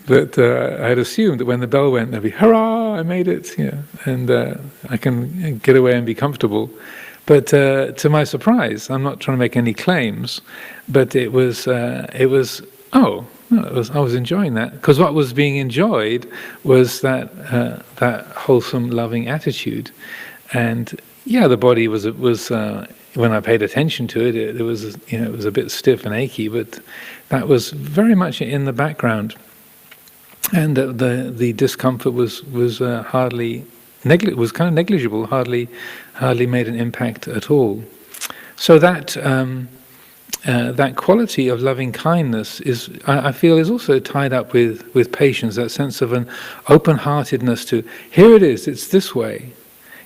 But I had assumed that when the bell went, there'd be, hurrah, I made it, and I can get away and be comfortable. But to my surprise, I'm not trying to make any claims, but it was oh, no, I was enjoying that, because what was being enjoyed was that wholesome, loving attitude. And yeah, the body was when I paid attention to it, it was it was a bit stiff and achy, but that was very much in the background, and the discomfort was hardly was kind of negligible, hardly made an impact at all. So that. That quality of loving kindness I feel, is also tied up with patience, that sense of an open-heartedness to, here it is, it's this way.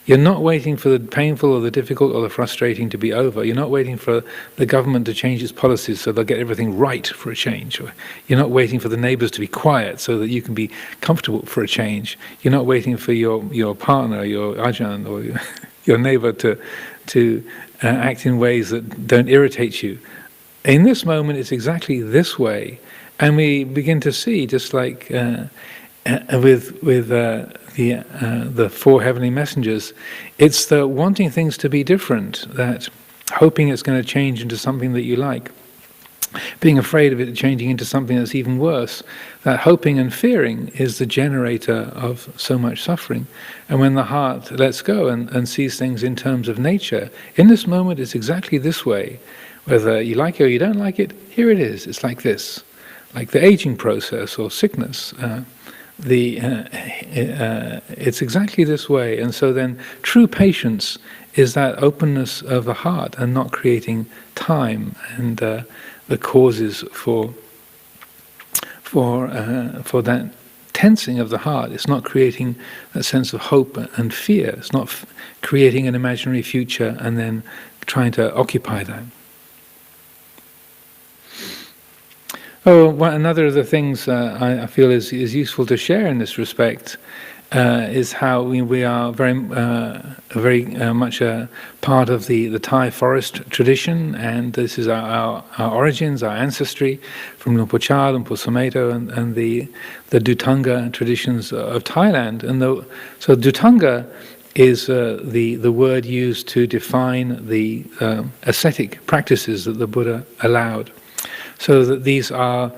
You're not waiting for the painful or the difficult or the frustrating to be over. You're not waiting for the government to change its policies so they'll get everything right for a change. Or you're not waiting for the neighbors to be quiet so that you can be comfortable for a change. You're not waiting for your partner, your Ajahn, or your neighbor to act in ways that don't irritate you. In this moment, it's exactly this way, and we begin to see, just like with the 4 heavenly messengers, it's the wanting things to be different, that hoping it's going to change into something that you like, being afraid of it changing into something that's even worse. That hoping and fearing is the generator of so much suffering. And when the heart lets go and sees things in terms of nature, in this moment it's exactly this way. Whether you like it or you don't like it, here it is. It's like this, like the aging process or sickness. It's exactly this way. And so then, true patience is that openness of the heart and not creating time and the causes for that tensing of the heart. It's not creating a sense of hope and fear. It's not creating an imaginary future and then trying to occupy that. Oh, another of the things I feel is useful to share in this respect is how we are very much a part of the Thai forest tradition, and this is our origins, our ancestry from Luang Por Chah, Luang Por Sumedho, and the Dhutanga traditions of Thailand. And so Dhutanga is the word used to define the ascetic practices that the Buddha allowed. So that these are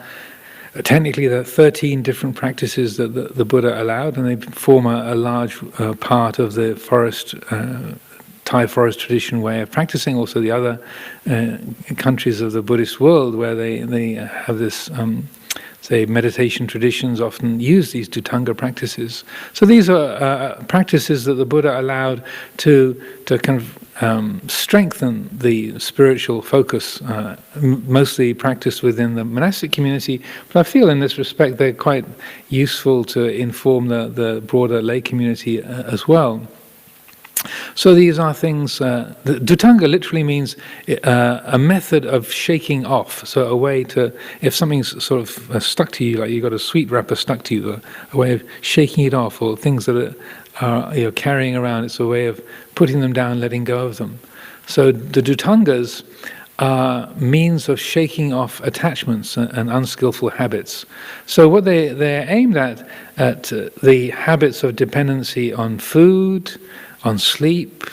technically there are 13 different practices that the Buddha allowed, and they form a large part of the Thai forest tradition way of practicing. Also the other countries of the Buddhist world where they have this say meditation traditions often use these Dhutanga practices. So these are practices that the Buddha allowed to kind of strengthen the spiritual focus, mostly practiced within the monastic community, but I feel in this respect they're quite useful to inform the broader lay community as well. So these are things, Dhutanga literally means a method of shaking off, so a way to, if something's sort of stuck to you, like you've got a sweet wrapper stuck to you, a way of shaking it off, or things that are you're carrying around, it's a way of putting them down, letting go of them. So the Dhutangas are means of shaking off attachments and unskillful habits. So what they're aimed at the habits of dependency on food, on sleep,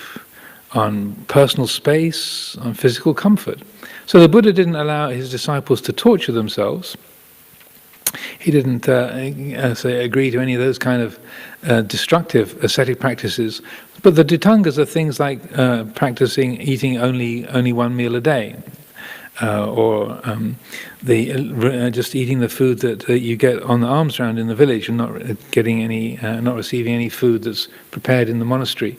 on personal space, on physical comfort. So the Buddha didn't allow his disciples to torture themselves. He didn't agree to any of those kind of destructive ascetic practices. But the Dhutangas are things like practicing eating only one meal a day, or just eating the food that you get on the alms round in the village, and not getting not receiving any food that's prepared in the monastery.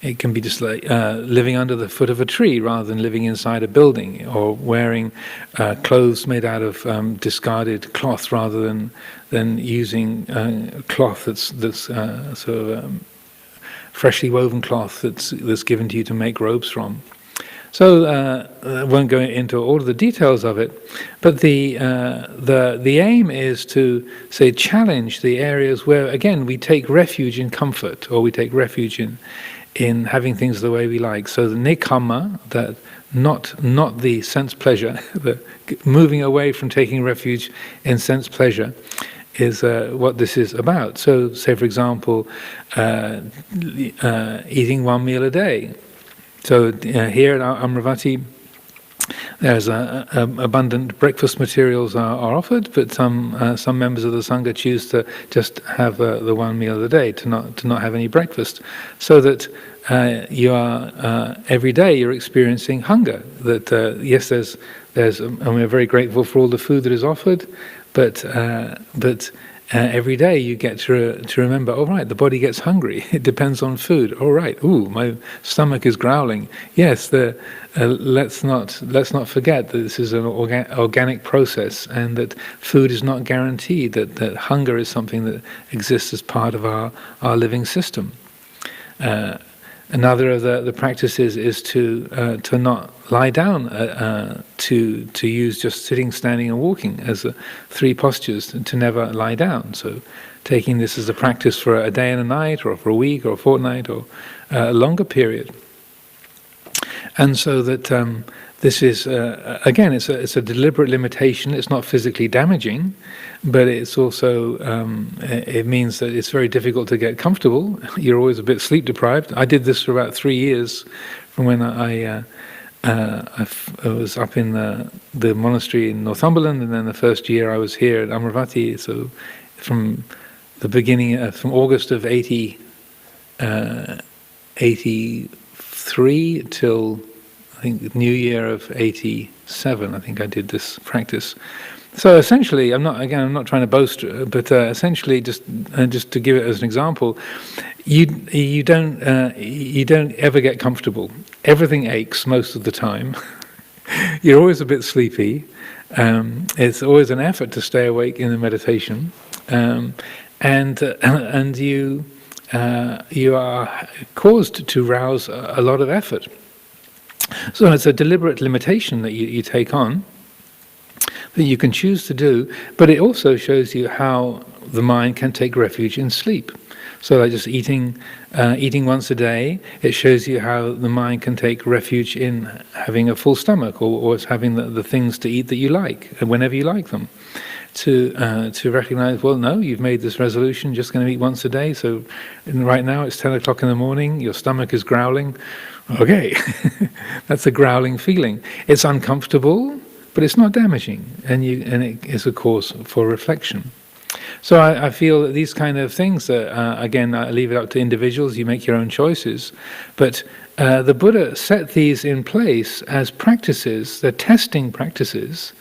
It can be just like living under the foot of a tree rather than living inside a building, or wearing clothes made out of discarded cloth rather than using cloth that's freshly woven cloth that's given to you to make robes from. So I won't go into all of the details of it, but the aim is to say challenge the areas where again we take refuge in comfort, or we take refuge in having things the way we like. So the nekkhamma, that not the sense pleasure, the moving away from taking refuge in sense pleasure, is what this is about. So say for example, eating one meal a day. So here at Amaravati, there's abundant breakfast materials are offered, but some members of the Sangha choose to just have the one meal of the day, to not have any breakfast, so that you are every day you're experiencing hunger. That yes, there's and we're very grateful for all the food that is offered, but every day you get to remember, all right, the body gets hungry. It depends on food. All right, ooh, my stomach is growling. Yes, let's not forget that this is an organic process, and that food is not guaranteed. That hunger is something that exists as part of our living system. Another of the practices is to not lie down, to use just sitting, standing and walking as three postures, to never lie down. So taking this as a practice for a day and a night, or for a week, or a fortnight, or a longer period. And so that this is, again, it's a deliberate limitation. It's not physically damaging, but it's also, it means that it's very difficult to get comfortable. You're always a bit sleep deprived. I did this for about 3 years, from when I was up in the monastery in Northumberland, and then the first year I was here at Amaravati. So from the beginning, from August of 83 till I think New Year of 87, I think I did this practice. So essentially, I'm not trying to boast, but essentially, just to give it as an example, you don't ever get comfortable. Everything aches most of the time. You're always a bit sleepy. It's always an effort to stay awake in the meditation, and you are caused to rouse a lot of effort. So it's a deliberate limitation that you take on, that you can choose to do, but it also shows you how the mind can take refuge in sleep. So like just eating once a day, it shows you how the mind can take refuge in having a full stomach, or having the things to eat that you like, and whenever you like them. To recognize, well, no, you've made this resolution, just going to eat once a day, so right now it's 10 o'clock in the morning, your stomach is growling. Okay, that's a growling feeling. It's uncomfortable, but it's not damaging, and it is a cause for reflection. So I feel that these kind of things, again, I leave it up to individuals, you make your own choices, but the Buddha set these in place as practices, they're testing practices,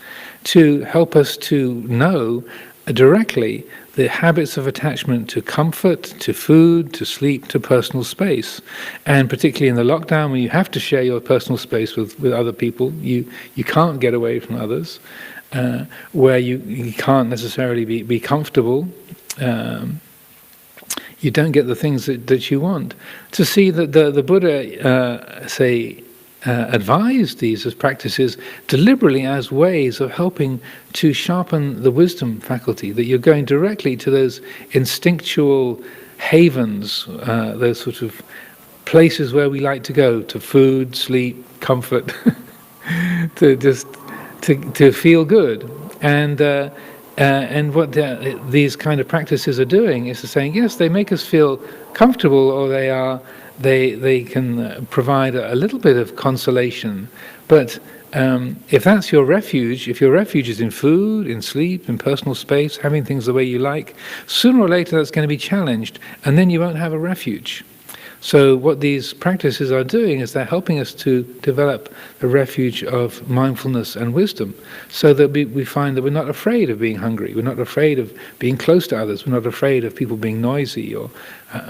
to help us to know directly the habits of attachment to comfort, to food, to sleep, to personal space. And particularly in the lockdown, when you have to share your personal space with other people, you can't get away from others, where you can't necessarily be comfortable, you don't get the things that you want. To see that the Buddha, advised these as practices deliberately as ways of helping to sharpen the wisdom faculty, that you're going directly to those instinctual havens, those sort of places where we like to go, to food, sleep, comfort, to feel good. And what these kind of practices are doing is to saying, yes, they make us feel comfortable, or they can provide a little bit of consolation. But if that's your refuge, if your refuge is in food, in sleep, in personal space, having things the way you like, sooner or later that's going to be challenged, and then you won't have a refuge. So what these practices are doing is they're helping us to develop the refuge of mindfulness and wisdom, so that we find that we're not afraid of being hungry, we're not afraid of being close to others, we're not afraid of people being noisy, or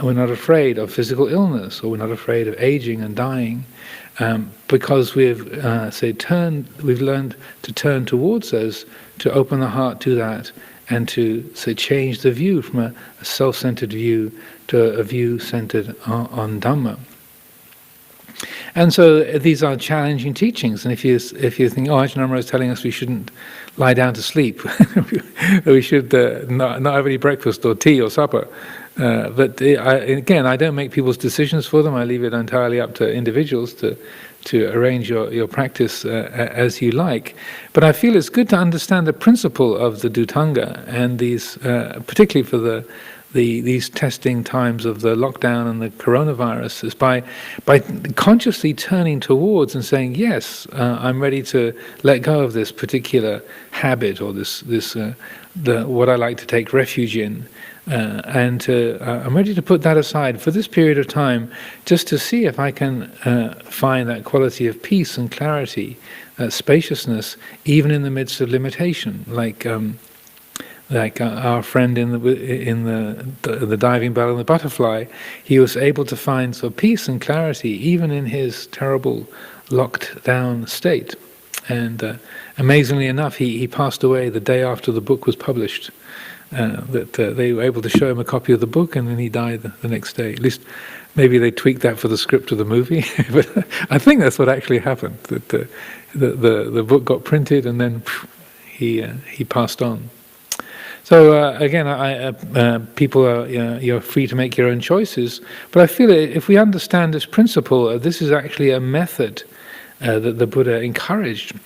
we're not afraid of physical illness, or we're not afraid of aging and dying, because we've learned to turn towards those, to open the heart to that, and to change the view from a self-centered view to a view centered on Dhamma. And so these are challenging teachings. And if you think, Ajahn Amaro is telling us we shouldn't lie down to sleep, we should not have any breakfast or tea or supper. But again, I don't make people's decisions for them. I leave it entirely up to individuals to arrange your practice as you like. But I feel it's good to understand the principle of the Dhutanga, and these, particularly for these testing times of the lockdown and the coronavirus, is by consciously turning towards and saying, yes, I'm ready to let go of this particular habit, or this what I like to take refuge in. And I'm ready to put that aside for this period of time, just to see if I can find that quality of peace and clarity, that spaciousness, even in the midst of limitation. Like our friend in the diving bell and the butterfly, he was able to find peace and clarity even in his terrible locked down state. And amazingly enough, he passed away the day after the book was published. They were able to show him a copy of the book, and then he died the next day. At least maybe they tweaked that for the script of the movie, but I think that's what actually happened. That the book got printed, and then he passed on. So again, people are, you're free to make your own choices. But I feel if we understand this principle, this is actually a method that the Buddha encouraged.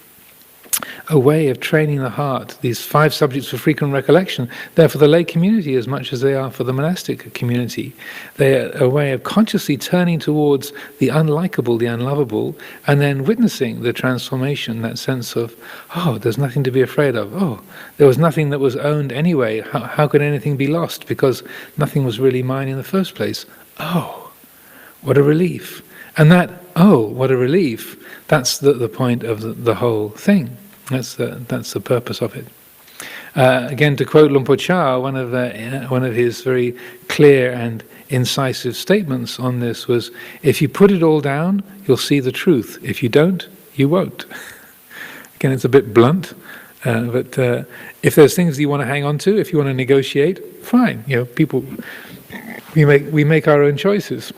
A way of training the heart. These 5 subjects for frequent recollection, they're for the lay community as much as they are for the monastic community. They're a way of consciously turning towards the unlikable, the unlovable, and then witnessing the transformation, that sense of, oh, there's nothing to be afraid of. Oh, there was nothing that was owned anyway. How could anything be lost? Because nothing was really mine in the first place. Oh, what a relief. And that, oh, what a relief, that's the point of the whole thing. That's the purpose of it. Again, to quote Luang Por Chah, one of his very clear and incisive statements on this was, if you put it all down, you'll see the truth. If you don't, you won't. Again, it's a bit blunt, but if there's things you want to hang on to, if you want to negotiate, fine. People, we make our own choices.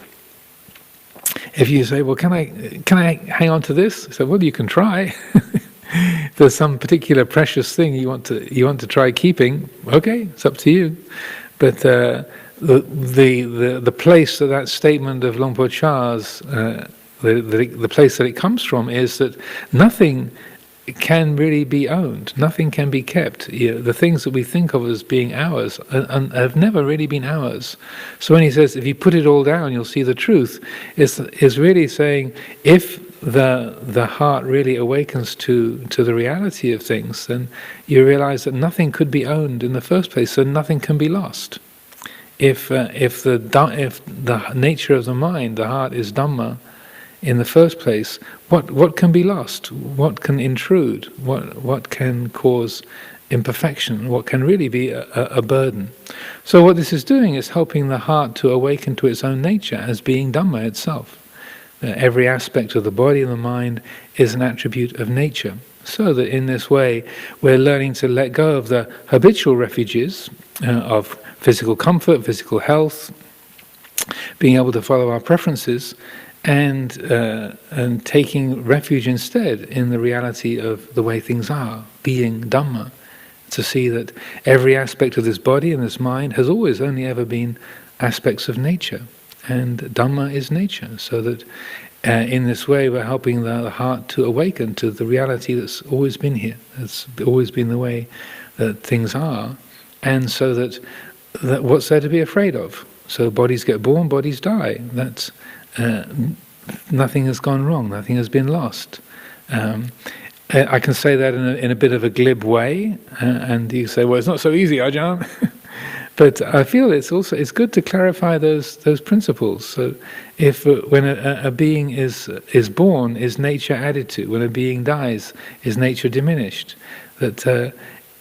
If you say, well, can I hang on to this? I say, well, you can try. there's some particular precious thing you want to try keeping, okay, it's up to you. But the place that statement of Luang Por Chah's, the place that it comes from is that nothing can really be owned, nothing can be kept. The things that we think of as being ours have never really been ours. So when he says, if you put it all down, you'll see the truth, is really saying, if the heart really awakens to the reality of things, then you realize that nothing could be owned in the first place, so nothing can be lost. If the nature of the mind, the heart, is Dhamma in the first place, what can be lost? What can intrude? What can cause imperfection? What can really be a burden? So what this is doing is helping the heart to awaken to its own nature as being Dhamma itself. Every aspect of the body and the mind is an attribute of nature. So that in this way we're learning to let go of the habitual refuges of physical comfort, physical health, being able to follow our preferences, and taking refuge instead in the reality of the way things are, being Dhamma, to see that every aspect of this body and this mind has always only ever been aspects of nature, and Dhamma is nature, so that in this way we're helping the heart to awaken to the reality that's always been here, that's always been the way that things are, and so that what's there to be afraid of? So bodies get born, bodies die. That's nothing has gone wrong, nothing has been lost. I can say that in a bit of a glib way, and you say, well, it's not so easy, Ajahn. But I feel it's good to clarify those principles. So if when a being is born, is nature added to? When a being dies, is nature diminished? That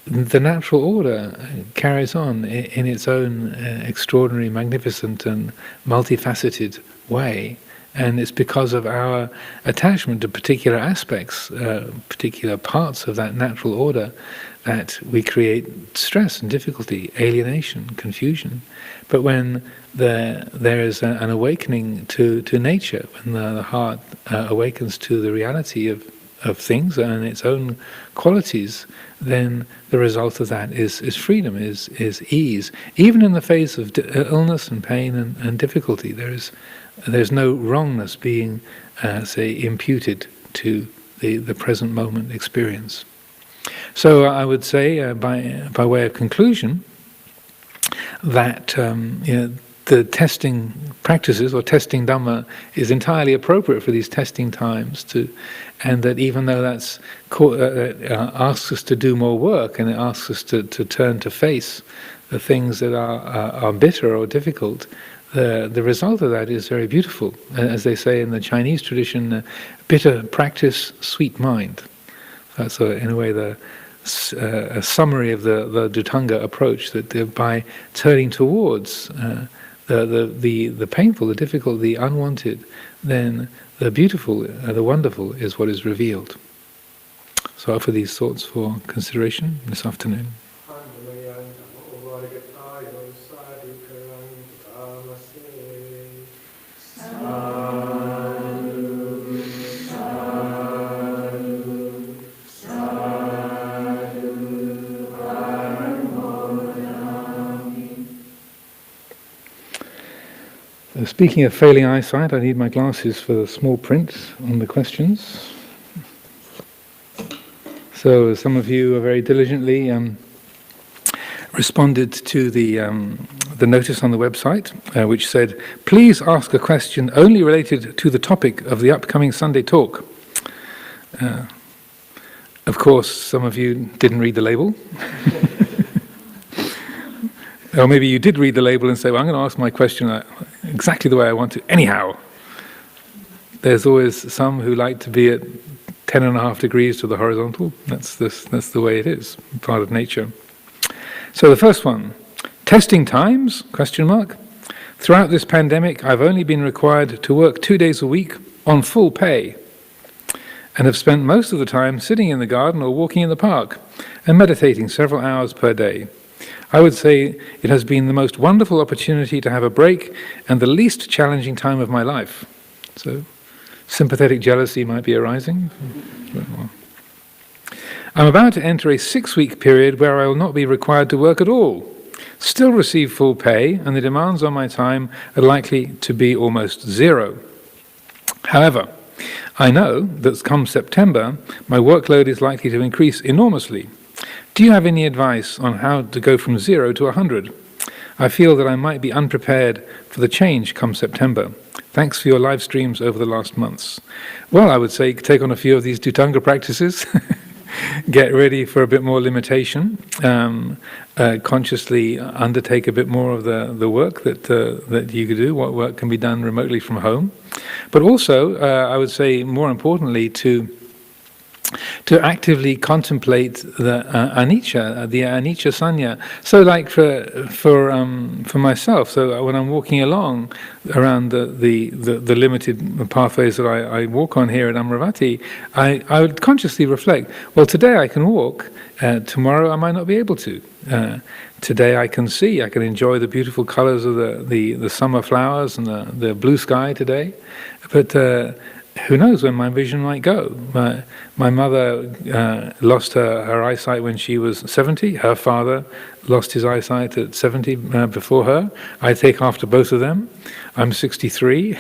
the natural order carries on in its own extraordinary, magnificent and multifaceted way, and it's because of our attachment to particular aspects, particular parts of that natural order, that we create stress and difficulty, alienation, confusion. But when there is an awakening to nature, when the heart awakens to the reality of things and its own qualities, then the result of that is freedom, is ease. Even in the face of illness and pain and difficulty, there's no wrongness being, say, imputed to the present moment experience. So I would say, by way of conclusion, that the testing practices or testing Dhamma is entirely appropriate for these testing times, and that even though that's asks us to do more work, and it asks us to turn to face the things that are bitter or difficult, the result of that is very beautiful. As they say in the Chinese tradition, bitter practice, sweet mind. That's in a way a summary of the Dhutanga approach, that by turning towards the painful, the difficult, the unwanted, then the beautiful, the wonderful is what is revealed. So I offer these thoughts for consideration this afternoon. Speaking of failing eyesight, I need my glasses for the small print on the questions. So some of you very diligently responded to the notice on the website, which said, please ask a question only related to the topic of the upcoming Sunday talk. Of course, some of you didn't read the label. Or maybe you did read the label and say, well, I'm going to ask my question exactly the way I want to, anyhow. There's always some who like to be at 10.5 degrees to the horizontal. That's the way it is, part of nature. So the first one, testing times, ? Throughout this pandemic, I've only been required to work 2 days a week on full pay, and have spent most of the time sitting in the garden or walking in the park, and meditating several hours per day. I would say it has been the most wonderful opportunity to have a break and the least challenging time of my life. So, sympathetic jealousy might be arising. I'm about to enter a 6-week period where I will not be required to work at all, still receive full pay, and the demands on my time are likely to be almost zero. However, I know that come September, my workload is likely to increase enormously. Do you have any advice on how to go from 0 to 100? I feel that I might be unprepared for the change come September. Thanks for your live streams over the last months. Well, I would say take on a few of these Dhutanga practices. Get ready for a bit more limitation. Consciously undertake a bit more of the work that you could do, what work can be done remotely from home. But also, I would say more importantly, to actively contemplate the anicca, the anicca sanya. So, like for myself, so when I'm walking along around the limited pathways that I walk on here at Amaravati, I would consciously reflect. Well, today I can walk. Tomorrow I might not be able to. Today I can see. I can enjoy the beautiful colours of the summer flowers and the blue sky today, but. Who knows when my vision might go? My mother lost her eyesight when she was 70. Her father lost his eyesight at 70 before her. I take after both of them. I'm 63.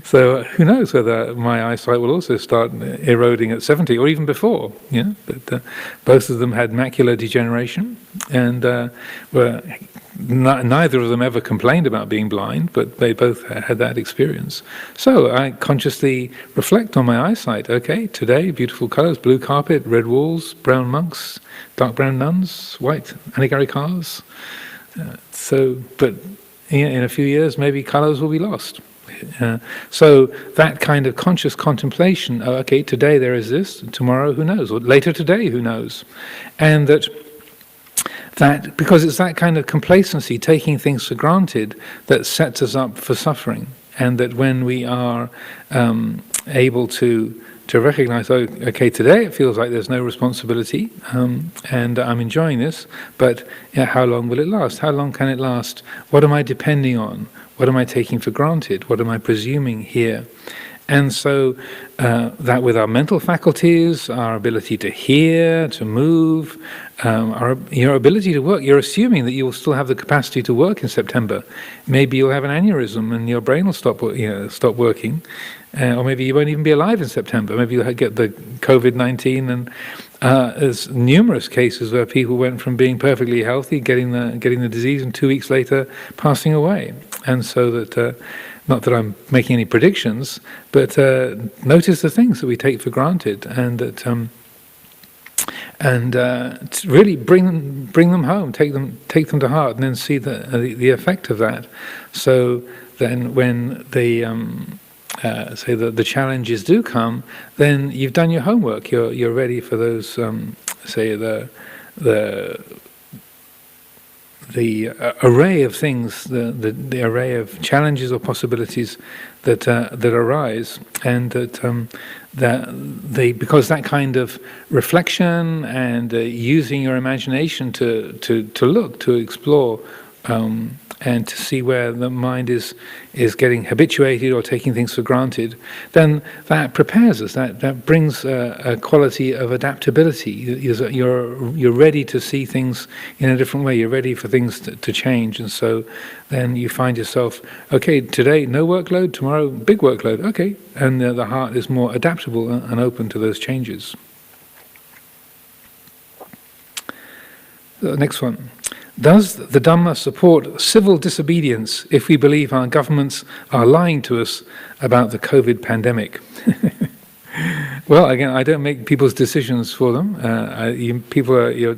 So who knows whether my eyesight will also start eroding at 70 or even before. Yeah, but both of them had macular degeneration and were. Neither of them ever complained about being blind, but they both had that experience. So I consciously reflect on my eyesight. Okay, today, beautiful colours, blue carpet, red walls, brown monks, dark brown nuns, white anigarikaras. But in a few years, maybe colours will be lost. So that kind of conscious contemplation, okay, today there is this, tomorrow who knows, or later today who knows. And that because it's that kind of complacency, taking things for granted, that sets us up for suffering. And that when we are able to recognize, okay, today it feels like there's no responsibility, and I'm enjoying this, but how long will it last? How long can it last? What am I depending on? What am I taking for granted? What am I presuming here? And so that with our mental faculties, our ability to hear, to move, your ability to work, you're assuming that you will still have the capacity to work in September. Maybe you'll have an aneurysm and your brain will stop working, or maybe you won't even be alive in September. Maybe you'll get the COVID-19, and there's numerous cases where people went from being perfectly healthy, getting the disease, and 2 weeks later passing away. And so that. Not that I'm making any predictions, but notice the things that we take for granted, and that really bring them home, take them to heart, and then see the effect of that. So then, when say the challenges do come, then you've done your homework. You're ready for those. Say the array of things, the array of challenges or possibilities that arise, and because that kind of reflection and using your imagination to look, to explore, and to see where the mind is getting habituated or taking things for granted, then that prepares us. That brings a quality of adaptability. You're ready to see things in a different way. You're ready for things to change, and so then you find yourself, okay, today no workload, tomorrow big workload. Okay, and the heart is more adaptable and open to those changes. The next one. Does the Dhamma support civil disobedience if we believe our governments are lying to us about the COVID pandemic? Well, again, I don't make people's decisions for them. You're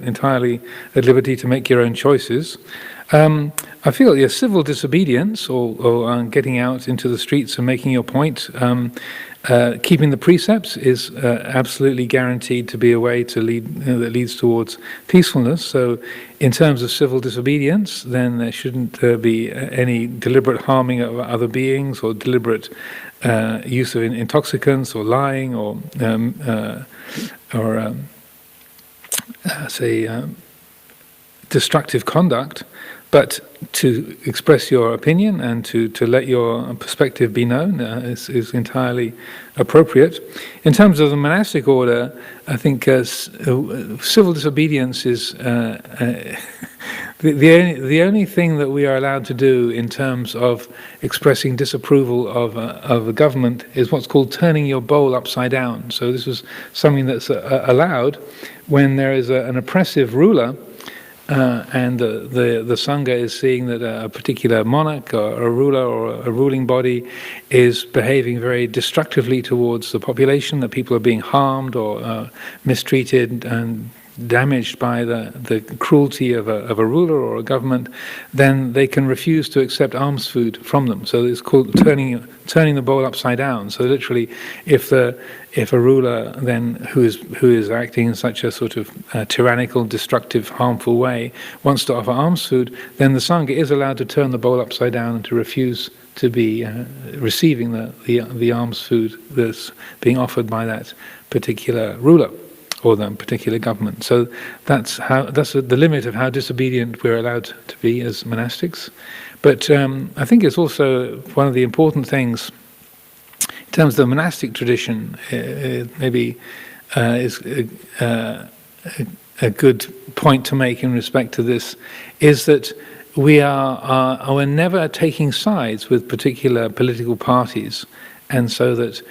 entirely at liberty to make your own choices. I feel civil disobedience, or getting out into the streets and making your point, keeping the precepts is absolutely guaranteed to be a way to that leads towards peacefulness. So, in terms of civil disobedience, then there shouldn't be any deliberate harming of other beings, or deliberate use of intoxicants, or lying, or destructive conduct. but to express your opinion and to let your perspective be known is entirely appropriate. In terms of the monastic order, I think civil disobedience is the only thing that we are allowed to do in terms of expressing disapproval of a government is what's called turning your bowl upside down. So this was something that's allowed when there is an oppressive ruler, and the Sangha is seeing that a particular monarch or a ruler or a ruling body is behaving very destructively towards the population, that people are being harmed or mistreated and damaged by the cruelty of a ruler or a government, then they can refuse to accept alms food from them. So it's called turning the bowl upside down. So literally, if a ruler then who is acting in such a sort of tyrannical, destructive, harmful way wants to offer alms food, then the Sangha is allowed to turn the bowl upside down and to refuse to be receiving the alms food that's being offered by that particular ruler or the particular government. So that's the limit of how disobedient we're allowed to be as monastics. But I think it's also one of the important things in terms of the monastic tradition, maybe is a good point to make in respect to this, is that we're never taking sides with particular political parties, and so that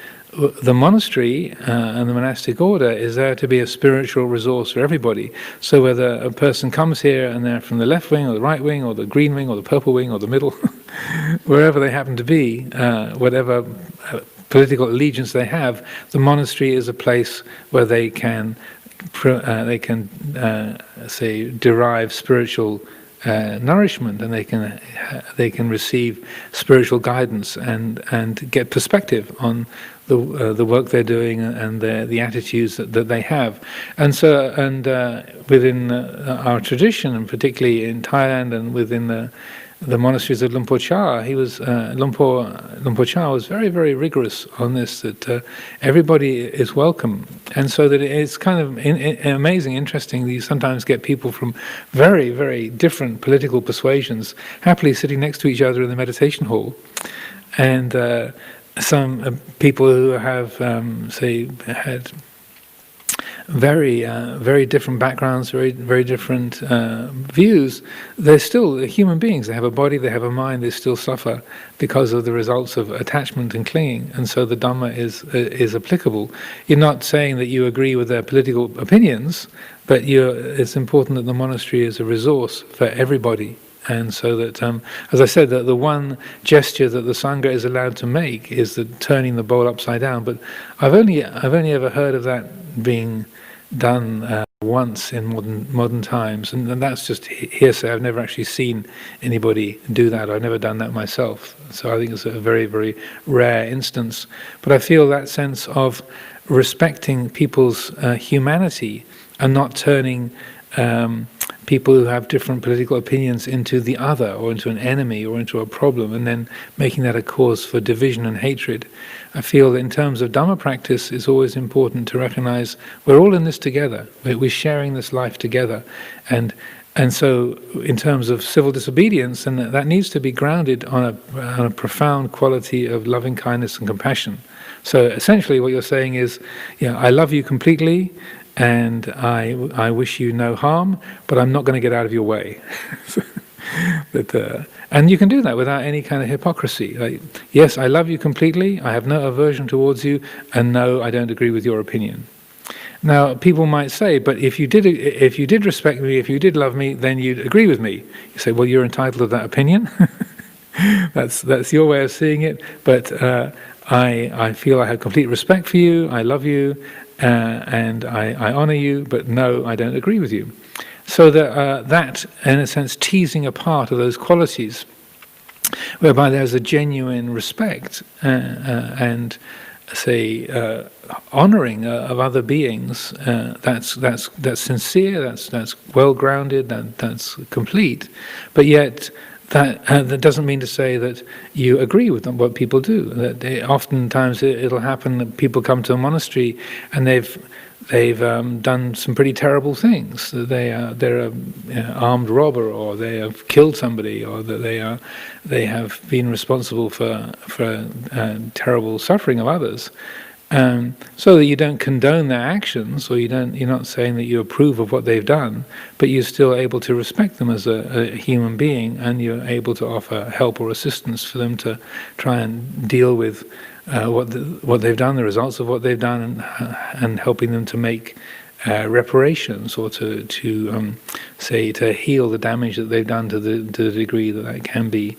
the monastery and the monastic order is there to be a spiritual resource for everybody. So whether a person comes here and they're from the left wing or the right wing or the green wing or the purple wing or the middle, wherever they happen to be, whatever political allegiance they have, the monastery is a place where they can say derive spiritual nourishment, and they can receive spiritual guidance and get perspective on the work they're doing and the attitudes that they have. And so within our tradition, and particularly in Thailand and within the monasteries of Luang Por Chah, Luang Por Chah was very, very rigorous on this, that everybody is welcome. And so that it's kind of amazing, interesting that you sometimes get people from very, very different political persuasions happily sitting next to each other in the meditation hall. And some people who have, had very, very different backgrounds, very, very different views, they're still human beings. They have a body, they have a mind, they still suffer because of the results of attachment and clinging. And so the Dhamma is applicable. You're not saying that you agree with their political opinions, but it's important that the monastery is a resource for everybody. And so that, as I said, that the one gesture that the Sangha is allowed to make is the turning the bowl upside down. But I've only ever heard of that being done once in modern times, and that's just hearsay. I've never actually seen anybody do that. I've never done that myself. So I think it's a very, very rare instance. But I feel that sense of respecting people's humanity and not turning people who have different political opinions into the other, or into an enemy, or into a problem, and then making that a cause for division and hatred. I feel that in terms of Dhamma practice, it's always important to recognize we're all in this together. We're sharing this life together. And so in terms of civil disobedience, and that needs to be grounded on a profound quality of loving kindness and compassion. So essentially what you're saying is, I love you completely, and I wish you no harm, but I'm not going to get out of your way. And you can do that without any kind of hypocrisy. Like, yes, I love you completely, I have no aversion towards you, and no, I don't agree with your opinion. Now, people might say, but if you did respect me, if you did love me, then you'd agree with me. You say, well, you're entitled to that opinion. That's your way of seeing it, but I feel I have complete respect for you, I love you, and I honor you, but no, I don't agree with you. So that, in a sense, teasing apart of those qualities, whereby there's a genuine respect and, say, honoring of other beings, that's sincere, that's well grounded, that's complete, but yet that doesn't mean to say that you agree with what people do. That oftentimes it'll happen that people come to a monastery and they've done some pretty terrible things. They're a armed robber, or they have killed somebody, or that they have been responsible for terrible suffering of others. So that you don't condone their actions, or you're not saying that you approve of what they've done, but you're still able to respect them as a human being, and you're able to offer help or assistance for them to try and deal with what they've done, the results of what they've done, and helping them to make reparations, or to heal the damage that they've done to the degree that can be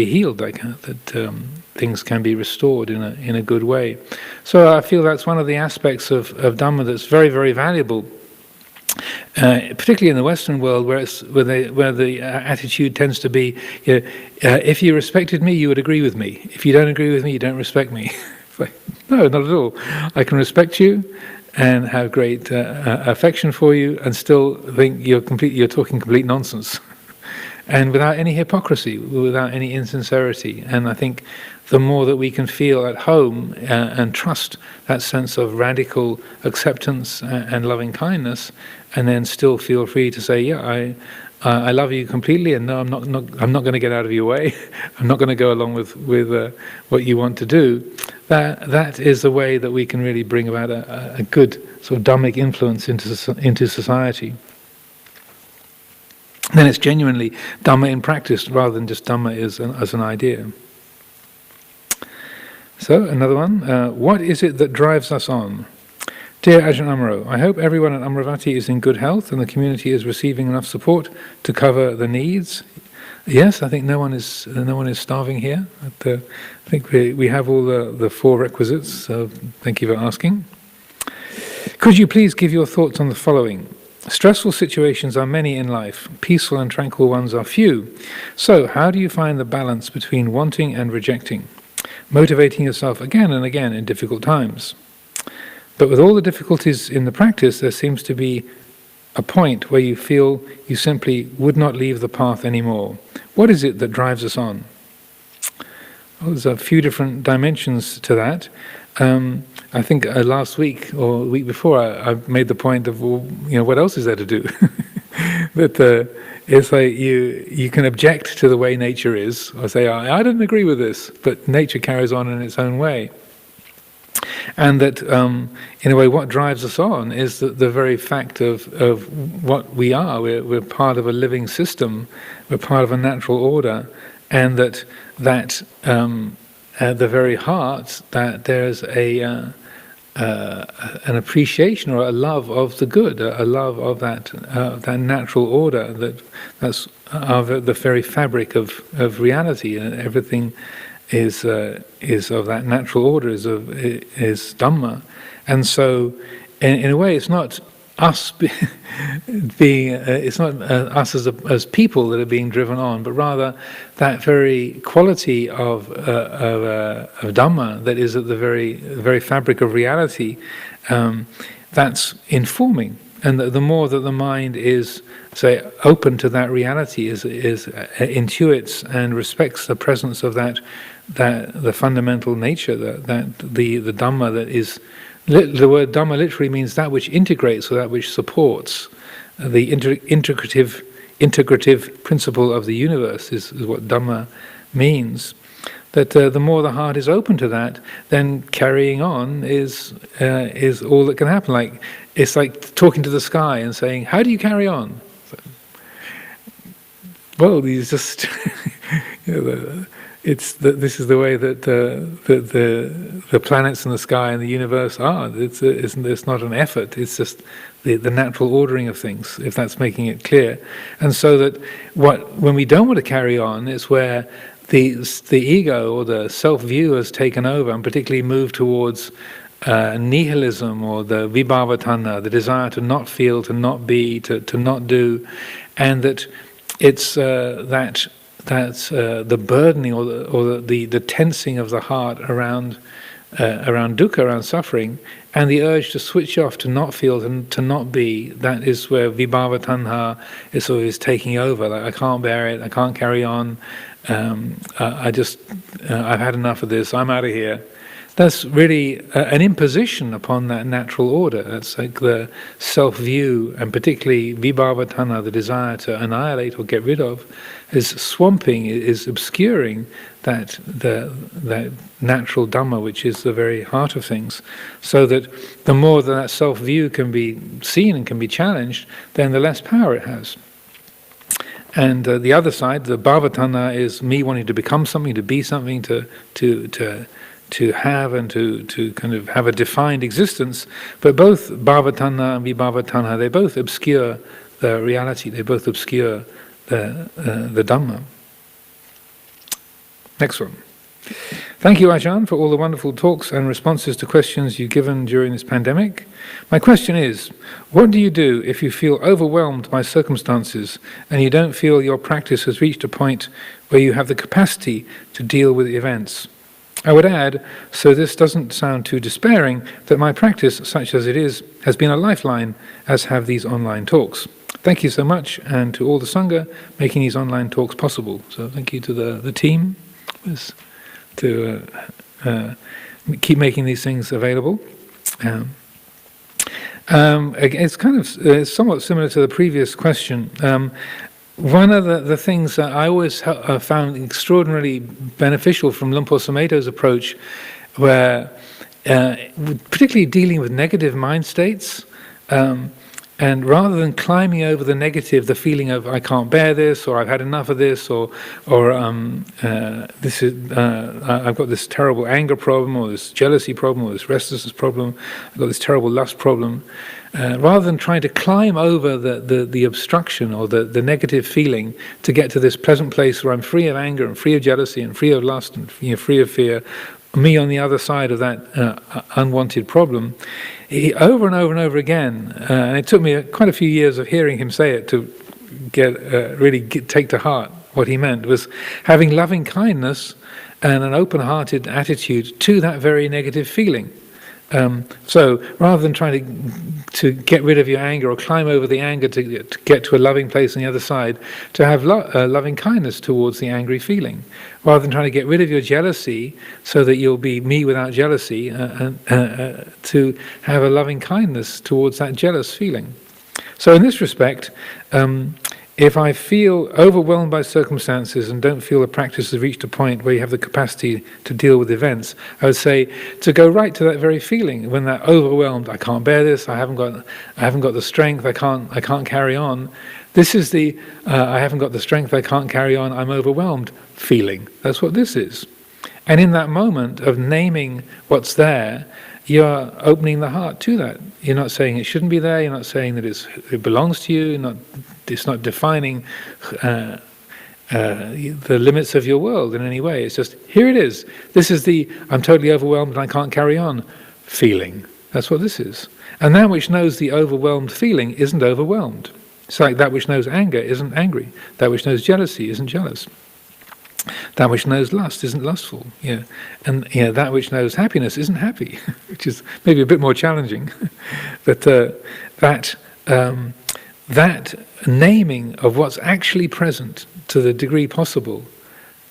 healed, that things can be restored in a good way. So I feel that's one of the aspects of Dhamma that's very, very valuable, particularly in the Western world, where the attitude tends to be, if you respected me, you would agree with me. If you don't agree with me, you don't respect me. It's like, no, not at all. I can respect you and have great affection for you, and still think you're talking complete nonsense. And without any hypocrisy, without any insincerity. And I think the more that we can feel at home and trust that sense of radical acceptance and loving kindness, and then still feel free to say, yeah, I love you completely, and no, I'm not going to get out of your way. I'm not going to go along with what you want to do. That is the way that we can really bring about a good sort of Dhammic influence into society. Then it's genuinely Dhamma in practice, rather than just Dhamma as an idea. So, another one. What is it that drives us on? Dear Ajahn Amaro, I hope everyone at Amaravati is in good health and the community is receiving enough support to cover the needs. Yes, I think no one is starving here. I think we have all the four requisites, so thank you for asking. Could you please give your thoughts on the following? Stressful situations are many in life, peaceful and tranquil ones are few. So, how do you find the balance between wanting and rejecting, motivating yourself again and again in difficult times? But with all the difficulties in the practice, there seems to be a point where you feel you simply would not leave the path anymore. What is it that drives us on? Well, there's a few different dimensions to that. I think last week or the week before, I made the point of, well, what else is there to do? That it's like you can object to the way nature is, or say, I don't agree with this, but nature carries on in its own way. And that, in a way, what drives us on is the very fact of what we are. We're part of a living system, we're part of a natural order, and that at the very heart, that there's an appreciation or a love of the good, a love of that natural order, that's the very fabric of reality, and everything is of that natural order, is Dhamma. And so, in a way, it's not us being, it's not us as people that are being driven on, but rather that very quality of Dhamma that is at the very fabric of reality, that's informing. And the more that the mind is, say, open to that reality, is intuits and respects the presence of that the fundamental nature, that the Dhamma that is. The word Dhamma literally means that which integrates, or that which supports. The integrative principle of the universe is what Dhamma means. That the more the heart is open to that, then carrying on is all that can happen. It's like talking to the sky and saying, "How do you carry on?" Well, he's just this is the way that the planets and the sky and the universe are. It's not an effort. It's just the natural ordering of things, if that's making it clear. And so that when we don't want to carry on, it's where the ego or the self-view has taken over, and particularly moved towards nihilism, or the vibhavatanha, the desire to not feel, to not be, to not do, and that it's that's the burdening or the tensing of the heart around dukkha, around suffering, and the urge to switch off, to not feel, to not be. That is where vibhavatanha is taking over. Like, I can't bear it, I can't carry on. I've had enough of this. I'm out of here. that's really an imposition upon that natural order. That's like the self-view, and particularly vibhavatana, the desire to annihilate or get rid of, is swamping, is obscuring that natural Dhamma, which is the very heart of things. So that the more that self-view can be seen and can be challenged, then the less power it has. And the other side, the bhavatana, is me wanting to become something, to be something, to have and to kind of have a defined existence. But both bhavatana and vibhavatana, they both obscure the reality. They both obscure the Dhamma. Next one. Thank you, Ajahn, for all the wonderful talks and responses to questions you've given during this pandemic. My question is, what do you do if you feel overwhelmed by circumstances and you don't feel your practice has reached a point where you have the capacity to deal with events? I would add, so this doesn't sound too despairing, that my practice, such as it is, has been a lifeline, as have these online talks. Thank you so much, and to all the Sangha making these online talks possible. So thank you to the team to keep making these things available. It's kind of somewhat similar to the previous question. One of the things that I always found extraordinarily beneficial from Lumpur Sumedho's approach, where particularly dealing with negative mind states, and rather than climbing over the negative, the feeling of I can't bear this, or I've had enough of this, or this is I've got this terrible anger problem, or this jealousy problem, or this restlessness problem, I've got this terrible lust problem. Rather than trying to climb over the obstruction or the negative feeling to get to this pleasant place where I'm free of anger and free of jealousy and free of lust and free of fear, me on the other side of that unwanted problem, he, over and over and over again, and it took me quite a few years of hearing him say it to take to heart what he meant, was having loving kindness and an open-hearted attitude to that very negative feeling. So rather than trying to get rid of your anger or climb over the anger to get to a loving place on the other side, to have loving kindness towards the angry feeling, rather than trying to get rid of your jealousy so that you'll be me without jealousy, to have a loving kindness towards that jealous feeling. So in this respect, if I feel overwhelmed by circumstances and don't feel the practice has reached a point where you have the capacity to deal with events, I would say to go right to that very feeling when that overwhelmed, I can't bear this, I haven't got the strength, I can't carry on. This is the I haven't got the strength, I can't carry on, I'm overwhelmed feeling. That's what this is. And in that moment of naming what's there, you're opening the heart to that. You're not saying it shouldn't be there. You're not saying that it belongs to you. It's not defining the limits of your world in any way. It's just, here it is. This is the I'm totally overwhelmed and I can't carry on feeling. That's what this is. And that which knows the overwhelmed feeling isn't overwhelmed. It's like that which knows anger isn't angry. That which knows jealousy isn't jealous. That which knows lust isn't lustful, and that which knows happiness isn't happy, which is maybe a bit more challenging. But that naming of what's actually present to the degree possible,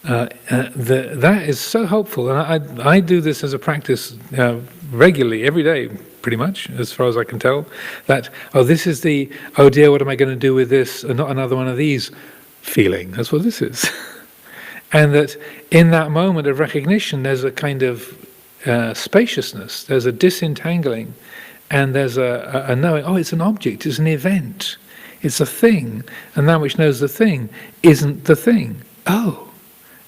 that is so helpful. And I do this as a practice regularly, every day, pretty much, as far as I can tell. That this is the oh dear, what am I going to do with this? Not another one of these feeling. That's what this is. And that in that moment of recognition, there's a kind of spaciousness, there's a disentangling, and there's a knowing, it's an object, it's an event, it's a thing, and that which knows the thing isn't the thing. Oh.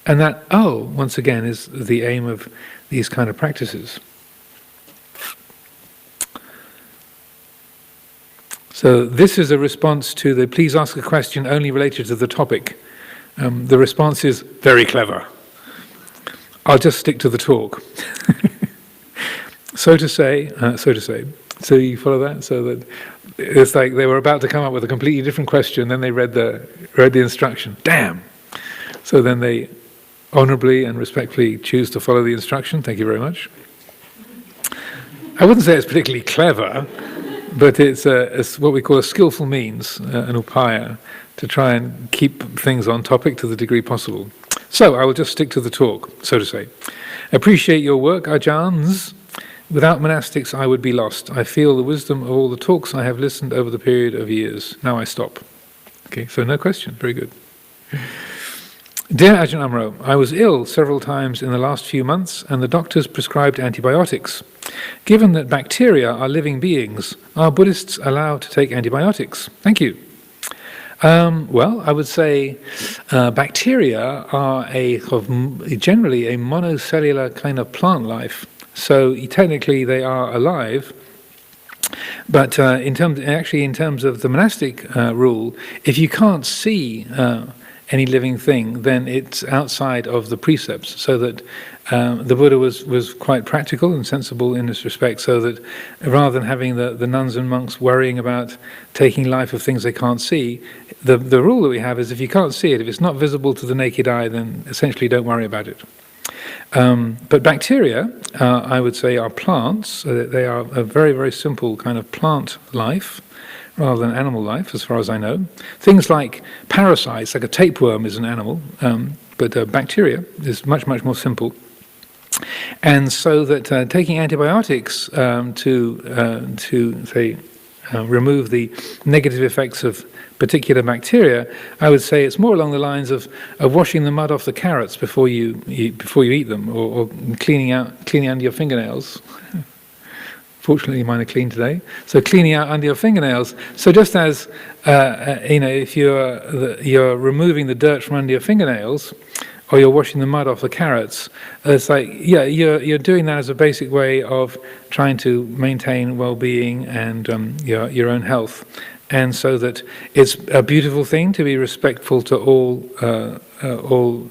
And that once again, is the aim of these kind of practices. So this is a response to the please ask a question only related to the topic. The response is very clever. I'll just stick to the talk. So to say. So you follow that? So that it's like they were about to come up with a completely different question, then they read the instruction. Damn! So then they honorably and respectfully choose to follow the instruction. Thank you very much. I wouldn't say it's particularly clever, but it's what we call a skillful means, an upaya, to try and keep things on topic to the degree possible. So I will just stick to the talk, so to say. Appreciate your work, Ajahns. Without monastics, I would be lost. I feel the wisdom of all the talks I have listened over the period of years. Now I stop. Okay, so no question. Very good. Dear Ajahn Amaro, I was ill several times in the last few months and the doctors prescribed antibiotics. Given that bacteria are living beings, are Buddhists allowed to take antibiotics? Thank you. Well, I would say bacteria are generally a monocellular kind of plant life. So technically they are alive, but in terms of the monastic rule, if you can't see any living thing, then it's outside of the precepts. So that the Buddha was quite practical and sensible in this respect, so that rather than having the nuns and monks worrying about taking life of things they can't see, the rule that we have is if you can't see it, if it's not visible to the naked eye, then essentially don't worry about it. But bacteria, I would say, are plants. They are a very, very simple kind of plant life, rather than animal life, as far as I know. Things like parasites, like a tapeworm is an animal, but bacteria is much, much more simple. And so that taking antibiotics to say, remove the negative effects of particular bacteria, I would say it's more along the lines of washing the mud off the carrots before you eat them, or cleaning under your fingernails. Fortunately, mine are clean today. So cleaning out under your fingernails. So just as if you're removing the dirt from under your fingernails, or you're washing the mud off the carrots, it's like you're doing that as a basic way of trying to maintain well-being and your own health. And so that it's a beautiful thing to be respectful to all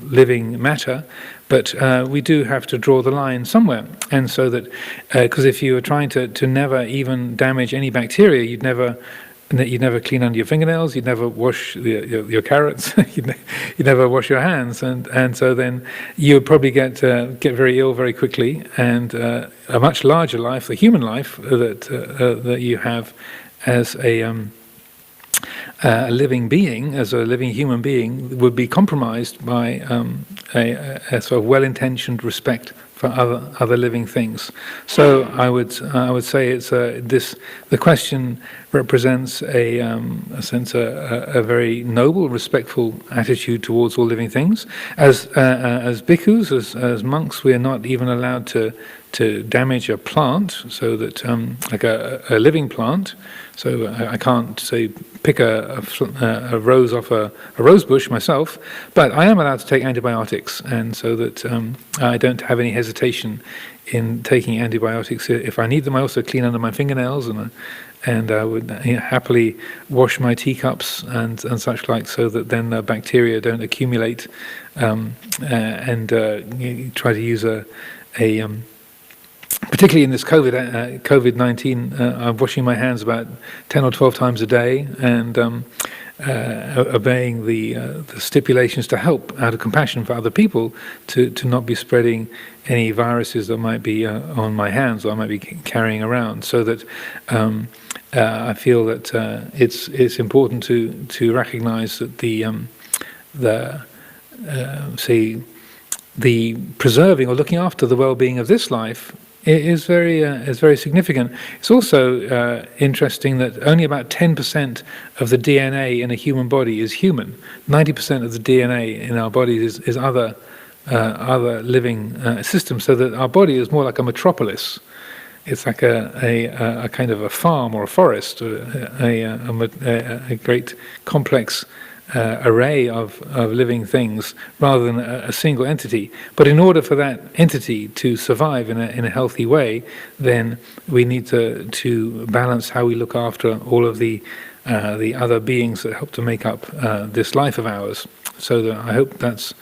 living matter, but we do have to draw the line somewhere. And so that, because if you were trying to never even damage any bacteria, you'd never clean under your fingernails, you'd never wash your carrots, you'd never wash your hands, and so then you would probably get very ill very quickly, and a much larger life, the human life that you have as a living being, as a living human being, would be compromised by a sort of well-intentioned respect for other living things. So I would say it's the question represents a very noble, respectful attitude towards all living things. As bhikkhus, as monks, we are not even allowed to damage a plant, so that like a living plant. So I can't say pick a rose off a rose bush myself, but I am allowed to take antibiotics, and so that I don't have any hesitation in taking antibiotics if I need them. I also clean under my fingernails, and I would happily wash my teacups and such like, so that then the bacteria don't accumulate, and try to use a particularly in this COVID-19, I'm washing my hands about 10 or 12 times a day, and obeying the stipulations to help out of compassion for other people to not be spreading any viruses that might be on my hands or I might be carrying around. So that I feel that it's important to recognize that the preserving or looking after the well-being of this life is very significant. It's also interesting that only about 10% of the DNA in a human body is human. 90% of the DNA in our bodies is other living systems. So that our body is more like a metropolis. It's like a kind of a farm or a forest, or a great complex array of living things rather than a single entity. But in order for that entity to survive in a healthy way, then we need to balance how we look after all of the other beings that help to make up this life of ours. So that I hope that's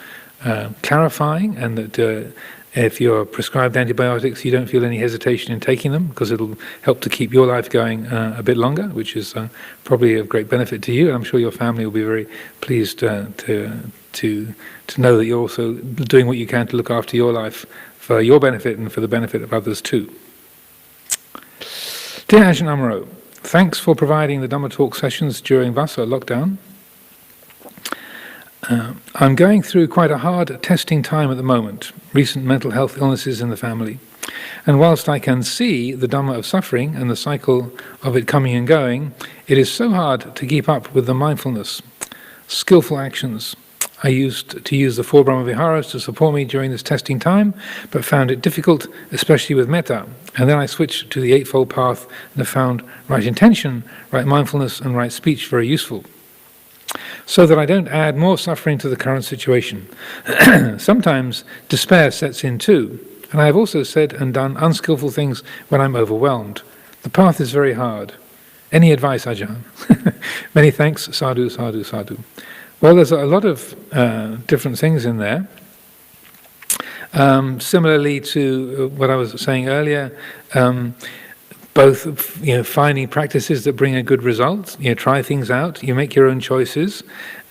clarifying, and that if you're prescribed antibiotics, you don't feel any hesitation in taking them, because it'll help to keep your life going a bit longer, which is probably of great benefit to you. And I'm sure your family will be very pleased to know that you're also doing what you can to look after your life for your benefit and for the benefit of others too. Dear Ajahn Amaro, thanks for providing the Dhamma Talk sessions during Vasa lockdown. I'm going through quite a hard testing time at the moment, recent mental health illnesses in the family. And whilst I can see the Dhamma of suffering and the cycle of it coming and going, it is so hard to keep up with the mindfulness, skillful actions. I used to use the 4 Brahma Viharas to support me during this testing time, but found it difficult, especially with metta. And then I switched to the Eightfold Path and have found right intention, right mindfulness and right speech very useful, so that I don't add more suffering to the current situation. Sometimes despair sets in too, and I have also said and done unskillful things when I'm overwhelmed. The path is very hard. Any advice, Ajahn? Many thanks, sadhu, sadhu, sadhu. Well, there's a lot of different things in there. Similarly to what I was saying earlier, both finding practices that bring a good result, try things out, you make your own choices,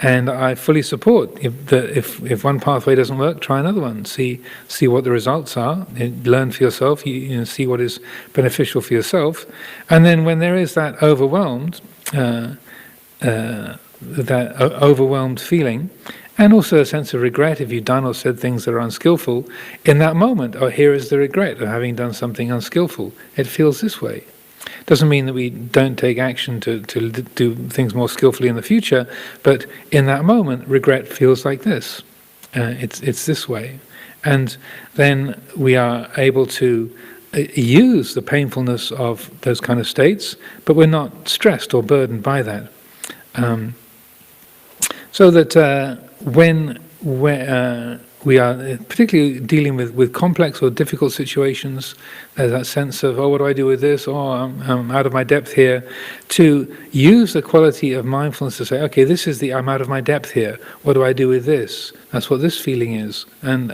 and I fully support if one pathway doesn't work, try another one, see what the results are, learn for yourself, see what is beneficial for yourself, and then when there is that overwhelmed feeling, and also a sense of regret if you've done or said things that are unskillful, in that moment, here is the regret of having done something unskillful. It feels this way. Doesn't mean that we don't take action to do things more skillfully in the future, but in that moment, regret feels like this. It's this way. And then we are able to use the painfulness of those kind of states, but we're not stressed or burdened by that. So that when we are particularly dealing with complex or difficult situations, there's that sense of, what do I do with this? I'm out of my depth here. To use the quality of mindfulness to say, okay, I'm out of my depth here. What do I do with this? That's what this feeling is. And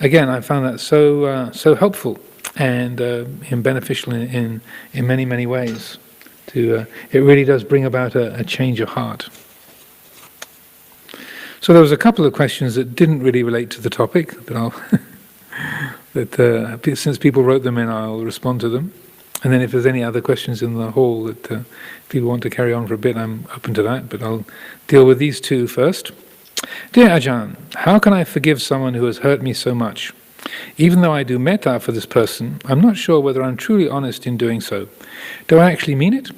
again, I found that so helpful and beneficial in many, many ways. It really does bring about a change of heart. So there was a couple of questions that didn't really relate to the topic, but since people wrote them in, I'll respond to them. And then if there's any other questions in the hall that people want to carry on for a bit, I'm open to that, but I'll deal with these two first. Dear Ajahn, how can I forgive someone who has hurt me so much? Even though I do metta for this person, I'm not sure whether I'm truly honest in doing so. Do I actually mean it?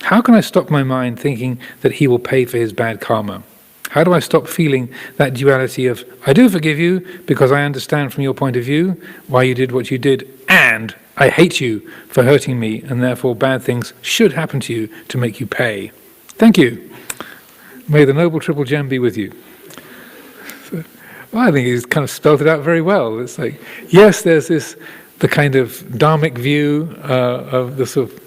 How can I stop my mind thinking that he will pay for his bad karma? How do I stop feeling that duality of, I do forgive you because I understand from your point of view why you did what you did, and I hate you for hurting me, and therefore bad things should happen to you to make you pay. Thank you. May the Noble Triple Gem be with you. Well, I think he's kind of spelled it out very well. It's like, yes, there's the kind of dharmic view of the sort of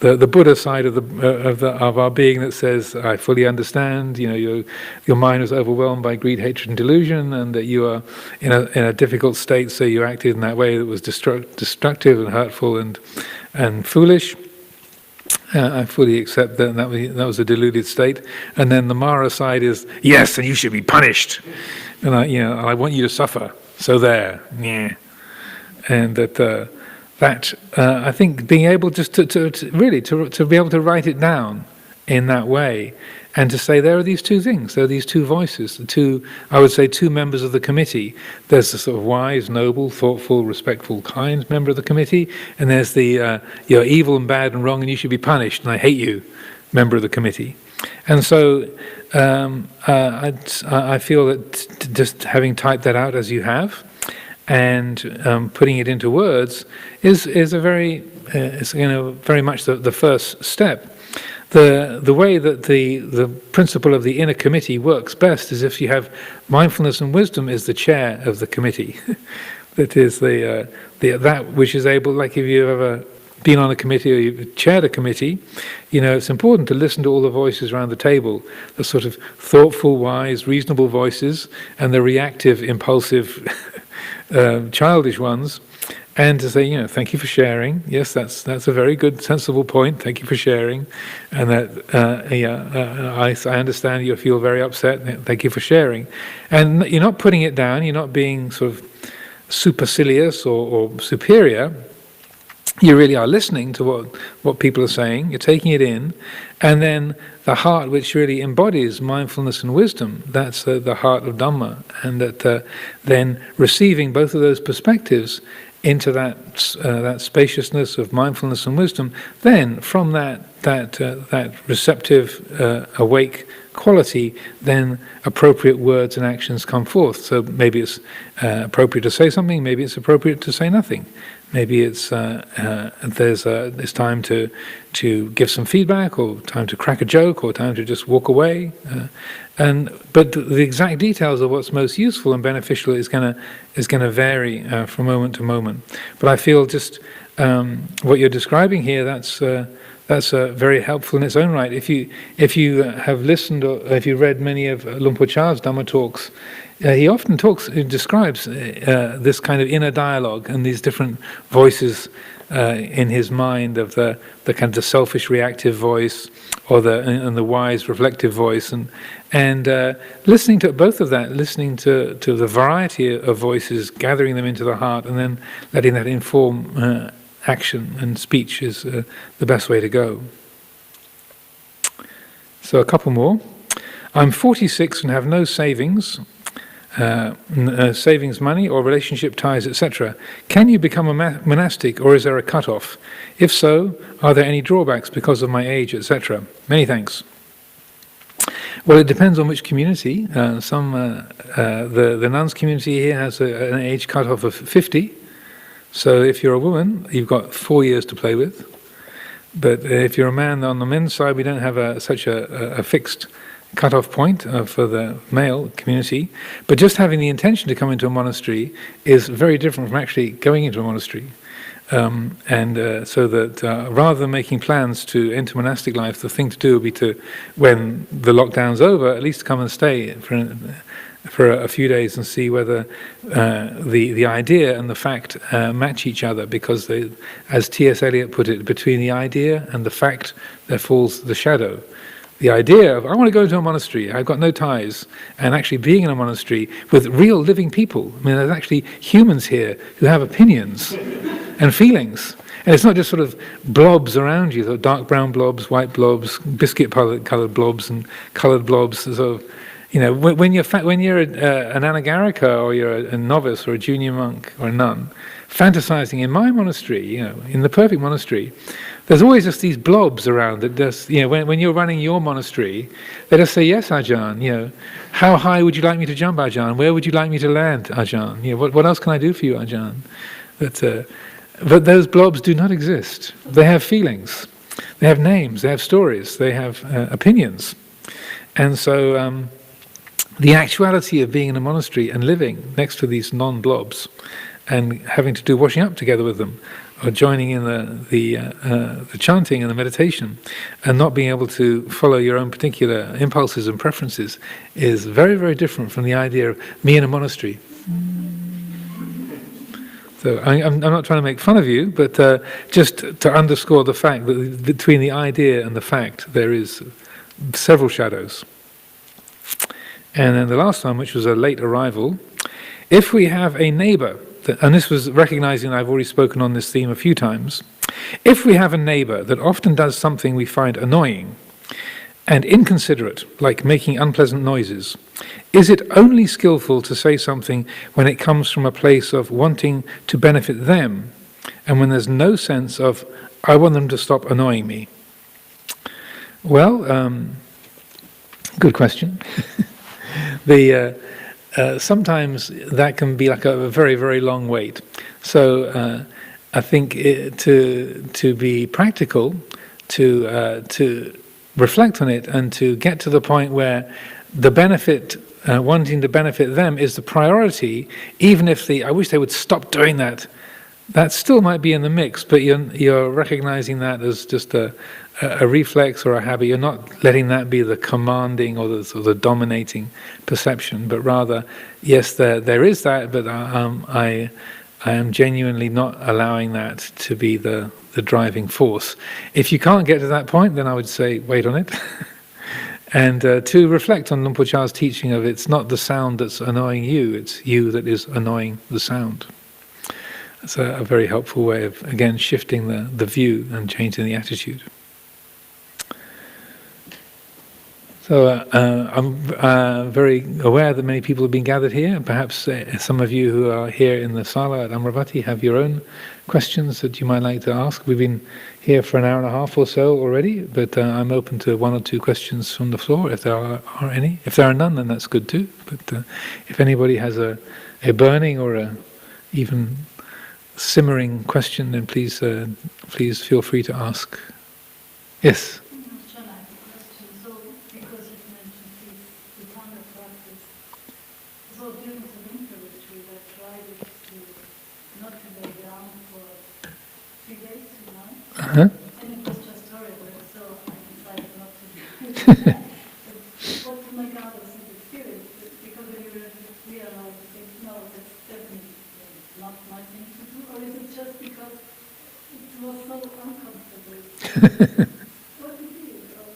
the Buddha side of our being that says, I fully understand, your mind was overwhelmed by greed, hatred and delusion, and that you are in a difficult state, so you acted in that way that was destructive and hurtful and foolish. I fully accept that was a deluded state. And then the Mara side is, yes, and you should be punished. And I want you to suffer. So there, yeah. And that I think being able just to really be able to write it down in that way, and to say there are these two things, there are these two voices, I would say two members of the committee. There's the sort of wise, noble, thoughtful, respectful, kind member of the committee, and there's the you're evil and bad and wrong and you should be punished and I hate you member of the committee. And so I feel that just having typed that out as you have, and putting it into words is a very very much the first step. The way that the principle of the inner committee works best is if you have mindfulness and wisdom is the chair of the committee. That is that which is able, like if you've ever been on a committee or you've chaired a committee, it's important to listen to all the voices around the table, the sort of thoughtful, wise, reasonable voices, and the reactive, impulsive, childish ones, and to say, thank you for sharing. Yes, that's a very good, sensible point. Thank you for sharing, and that I understand you feel very upset. Thank you for sharing, and you're not putting it down. You're not being sort of supercilious or superior, you really are listening to what people are saying, you're taking it in, and then the heart which really embodies mindfulness and wisdom, that's the heart of Dhamma, and that then receiving both of those perspectives into that spaciousness of mindfulness and wisdom, then from that receptive, awake quality, then appropriate words and actions come forth. So maybe it's appropriate to say something, maybe it's appropriate to say nothing. Maybe it's time to give some feedback, or time to crack a joke, or time to just walk away. But the exact details of what's most useful and beneficial is going to vary from moment to moment. But I feel just what you're describing here, that's very helpful in its own right. If you have listened, or if you read many of Luang Por Chah's Dhamma talks, he often describes this kind of inner dialogue and these different voices in his mind, of the kind of the selfish reactive voice, or the wise reflective voice, and listening to both of that, listening to the variety of voices, gathering them into the heart, and then letting that inform action and speech is the best way to go. So a couple more. I'm 46 and have no savings. Savings money or relationship ties, etc. Can you become a monastic, or is there a cut-off? If so, are there any drawbacks because of my age, etc.? Many thanks. Well, it depends on which community. The nuns community here has an age cut-off of 50. So if you're a woman, you've got 4 years to play with. But if you're a man, on the men's side, we don't have such a fixed cut-off point for the male community, but just having the intention to come into a monastery is very different from actually going into a monastery. So that rather than making plans to enter monastic life, the thing to do would be to, when the lockdown's over, at least come and stay for a few days and see whether the idea and the fact match each other, because as T.S. Eliot put it, between the idea and the fact there falls the shadow. The idea of, I want to go to a monastery, I've got no ties, and actually being in a monastery with real living people. I mean, there's actually humans here who have opinions and feelings. And it's not just sort of blobs around you, sort of dark brown blobs, white blobs, biscuit-coloured blobs, and coloured blobs. So, when you're an anagarika, or you're a novice, or a junior monk, or a nun, fantasizing in my monastery, in the perfect monastery, there's always just these blobs around that just, when you're running your monastery, they just say, yes, Ajahn, how high would you like me to jump, Ajahn? Where would you like me to land, Ajahn? What else can I do for you, Ajahn? But those blobs do not exist. They have feelings, they have names, they have stories, they have opinions. And so the actuality of being in a monastery and living next to these non-blobs and having to do washing up together with them, or joining in the chanting and the meditation, and not being able to follow your own particular impulses and preferences, is very, very different from the idea of me in a monastery. So I'm not trying to make fun of you, but just to underscore the fact that between the idea and the fact there is several shadows. And then the last one, which was a late arrival, if we have a neighbour, and this was recognizing I've already spoken on this theme a few times, if we have a neighbour that often does something we find annoying and inconsiderate, like making unpleasant noises, is it only skillful to say something when it comes from a place of wanting to benefit them, and when there's no sense of, I want them to stop annoying me? Well, good question. Sometimes that can be like a very, very long wait. So I think to be practical, to reflect on it, and to get to the point where the benefit, wanting to benefit them, is the priority, even if I wish they would stop doing that. That still might be in the mix, but you're recognizing that as just a reflex or a habit. You're not letting that be the commanding or the dominating perception, but rather, yes, there is that, but I am genuinely not allowing that to be the driving force. If you can't get to that point, then I would say, wait on it. And to reflect on Luang Por Chah's teaching of, it's not the sound that's annoying you, it's you that is annoying the sound. It's a very helpful way of, again, shifting the view and changing the attitude. So I'm very aware that many people have been gathered here. Perhaps some of you who are here in the sala at Amaravati have your own questions that you might like to ask. We've been here for an hour and a half or so already, but I'm open to one or two questions from the floor if there are any. If there are none, then that's good too. But if anybody has a burning or a even simmering question, then please feel free to ask. Yes. Uh-huh. And it was just horrible, so I decided not to do that. But to make others experience it, because when you realize, you think, no, that's definitely not my thing to do, or is it just because it was so uncomfortable? What do you feel?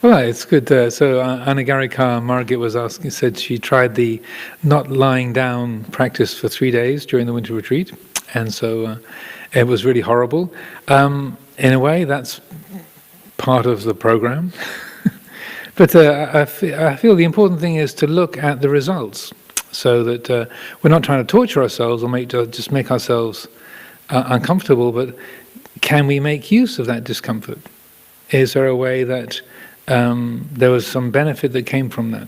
Well, it's good. So Anagarika Margit was asking, said she tried the not lying down practice for 3 days during the winter retreat, and so it was really horrible. In a way, that's part of the program. But I feel the important thing is to look at the results, so that we're not trying to torture ourselves or just make ourselves uncomfortable, but can we make use of that discomfort? Is there a way that there was some benefit that came from that?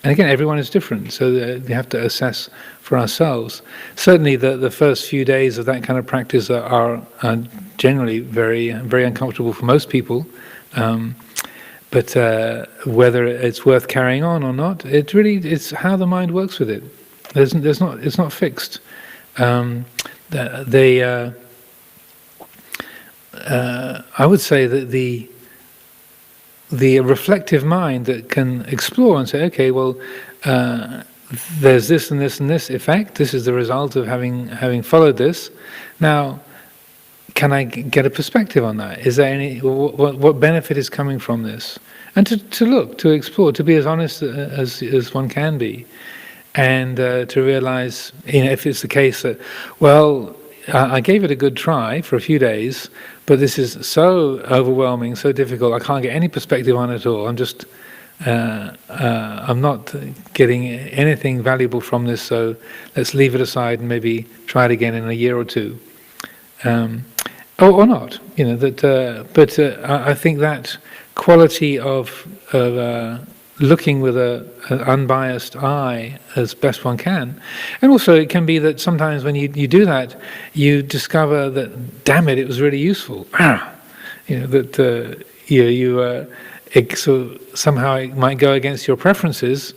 And again, everyone is different, so we have to assess for ourselves. Certainly the first few days of that kind of practice are generally very, very uncomfortable for most people. But whether it's worth carrying on or not, it's how the mind works with it. It's not fixed. I would say that the reflective mind that can explore and say, okay, well, there's this and this and this effect. This is the result of having followed this. Now, can I get a perspective on that? Is there any what benefit is coming from this? And to look, to explore, to be as honest as one can be, and to realize, if it's the case that, well, I gave it a good try for a few days, but this is so overwhelming, so difficult. I can't get any perspective on it at all. I'm not getting anything valuable from this. So let's leave it aside and maybe try it again in a year or two, or not. But I think that quality of looking with an unbiased eye as best one can. And also it can be that sometimes when you do that, you discover that, damn it was really useful. So somehow it might go against your preferences,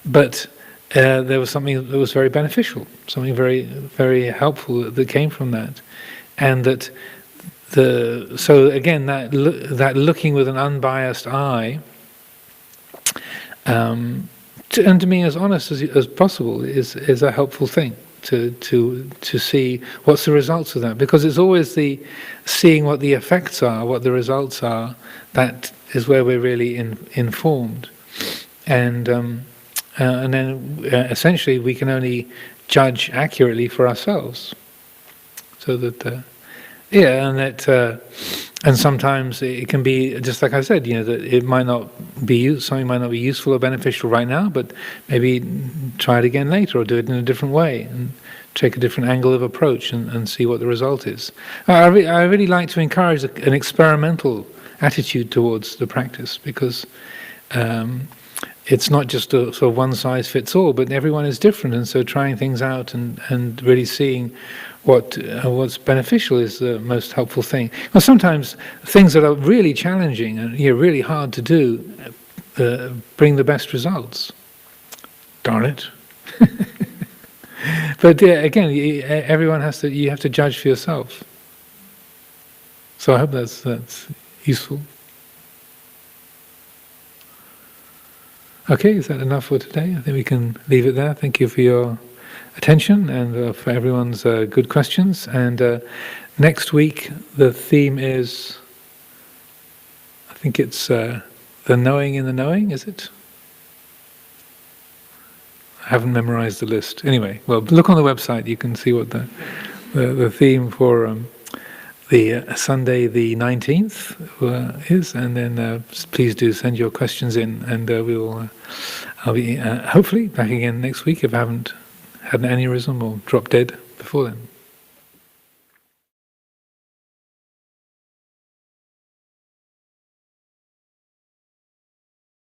but there was something that was very beneficial, something very, very helpful that came from that. And that so again, that looking with an unbiased eye, and to be as honest as possible is a helpful thing to see what's the results of that, because it's always the seeing what the effects are, what the results are, that is where we're really informed, and then essentially we can only judge accurately for ourselves, so that. And sometimes it can be, just like I said, that it might not be something might not be useful or beneficial right now, but maybe try it again later or do it in a different way and take a different angle of approach and see what the result is. I really like to encourage an experimental attitude towards the practice, because it's not just a sort of one size fits all, but everyone is different, and so trying things out and really seeing what's beneficial is the most helpful thing. Well, sometimes things that are really challenging and really hard to do bring the best results. Darn it! But again, everyone you have to judge for yourself. So I hope that's useful. Okay, is that enough for today? I think we can leave it there. Thank you for your attention and for everyone's good questions. And next week the theme is, I think it's the knowing in the knowing, is it? I haven't memorized the list. Anyway, well, look on the website, you can see what the the theme for the Sunday the 19th is, and then please do send your questions in, and I'll be hopefully back again next week if I haven't had an aneurysm or dropped dead before then.